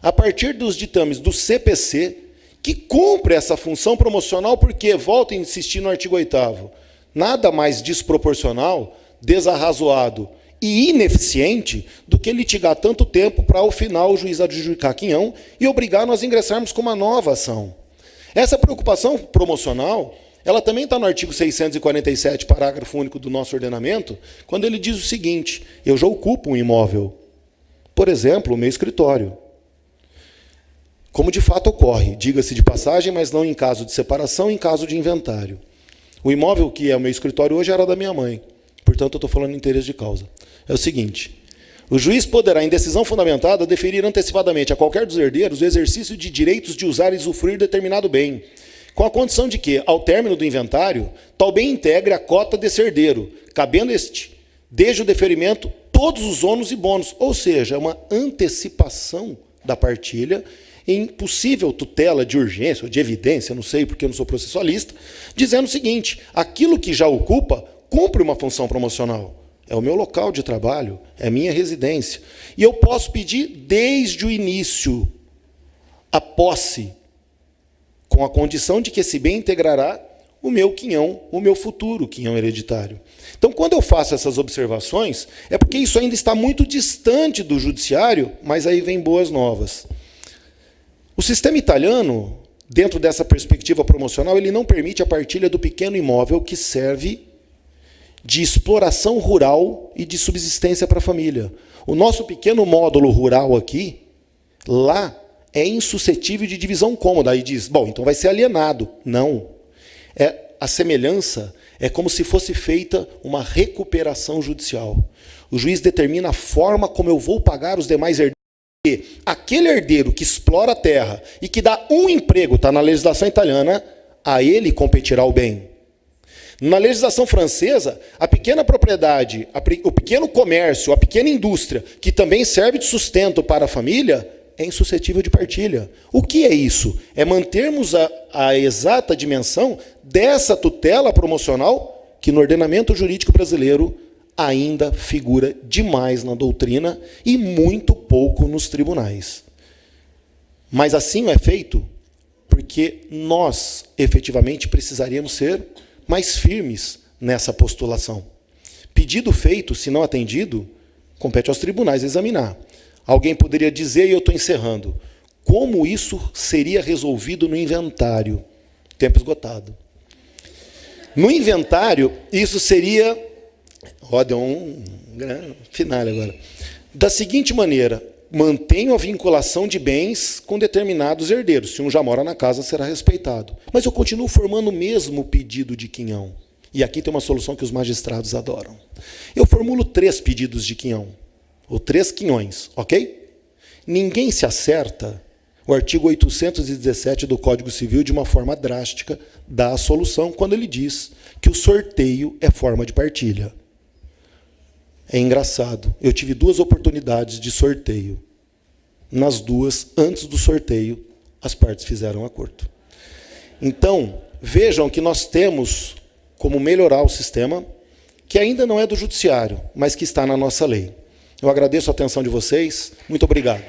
a partir dos ditames do CPC, que cumpre essa função promocional, porque, volto a insistir no artigo 8º, nada mais desproporcional, desarrazoado e ineficiente do que litigar tanto tempo para, ao final, o juiz adjudicar quinhão e obrigar nós a ingressarmos com uma nova ação. Essa preocupação promocional, ela também está no artigo 647, parágrafo único do nosso ordenamento, quando ele diz o seguinte: eu já ocupo um imóvel, por exemplo, o meu escritório. Como de fato ocorre, diga-se de passagem, mas não em caso de separação, em caso de inventário. O imóvel que é o meu escritório hoje era da minha mãe, portanto eu estou falando em interesse de causa. É o seguinte: o juiz poderá, em decisão fundamentada, deferir antecipadamente a qualquer dos herdeiros o exercício de direitos de usar e usufruir determinado bem, com a condição de que, ao término do inventário, tal bem integre a cota desse herdeiro, cabendo este, desde o deferimento, todos os ônus e bônus, ou seja, uma antecipação da partilha em possível tutela de urgência ou de evidência, não sei porque eu não sou processualista, dizendo o seguinte: aquilo que já ocupa cumpre uma função promocional. É o meu local de trabalho, é a minha residência. E eu posso pedir desde o início a posse, com a condição de que esse bem integrará o meu quinhão, o meu futuro quinhão hereditário. Então, quando eu faço essas observações, é porque isso ainda está muito distante do judiciário, mas aí vem boas novas. O sistema italiano, dentro dessa perspectiva promocional, ele não permite a partilha do pequeno imóvel que serve de exploração rural e de subsistência para a família. O nosso pequeno módulo rural aqui, lá, é insuscetível de divisão cômoda. Aí diz, bom, então vai ser alienado. Não. A semelhança é como se fosse feita uma recuperação judicial. O juiz determina a forma como eu vou pagar os demais herdeiros. Aquele herdeiro que explora a terra e que dá um emprego, está na legislação italiana, a ele competirá o bem. Na legislação francesa, a pequena propriedade, o pequeno comércio, a pequena indústria, que também serve de sustento para a família, é insuscetível de partilha. O que é isso? É mantermos a exata dimensão dessa tutela promocional que no ordenamento jurídico brasileiro ainda figura demais na doutrina e muito pouco nos tribunais. Mas assim é feito porque nós, efetivamente, precisaríamos ser mais firmes nessa postulação. Pedido feito, se não atendido, compete aos tribunais examinar. Alguém poderia dizer, e eu estou encerrando, como isso seria resolvido no inventário? Tempo esgotado. No inventário, isso seria... deu um final agora. Da seguinte maneira: mantenho a vinculação de bens com determinados herdeiros. Se um já mora na casa, será respeitado. Mas eu continuo formando o mesmo pedido de quinhão. E aqui tem uma solução que os magistrados adoram. Eu formulo 3 pedidos de quinhão, ou 3 quinhões, ok? Ninguém se acerta. O artigo 817 do Código Civil, de uma forma drástica, dá a solução quando ele diz que o sorteio é forma de partilha. É engraçado. Eu tive 2 oportunidades de sorteio. Nas 2, antes do sorteio, as partes fizeram acordo. Então, vejam que nós temos como melhorar o sistema, que ainda não é do judiciário, mas que está na nossa lei. Eu agradeço a atenção de vocês. Muito obrigado.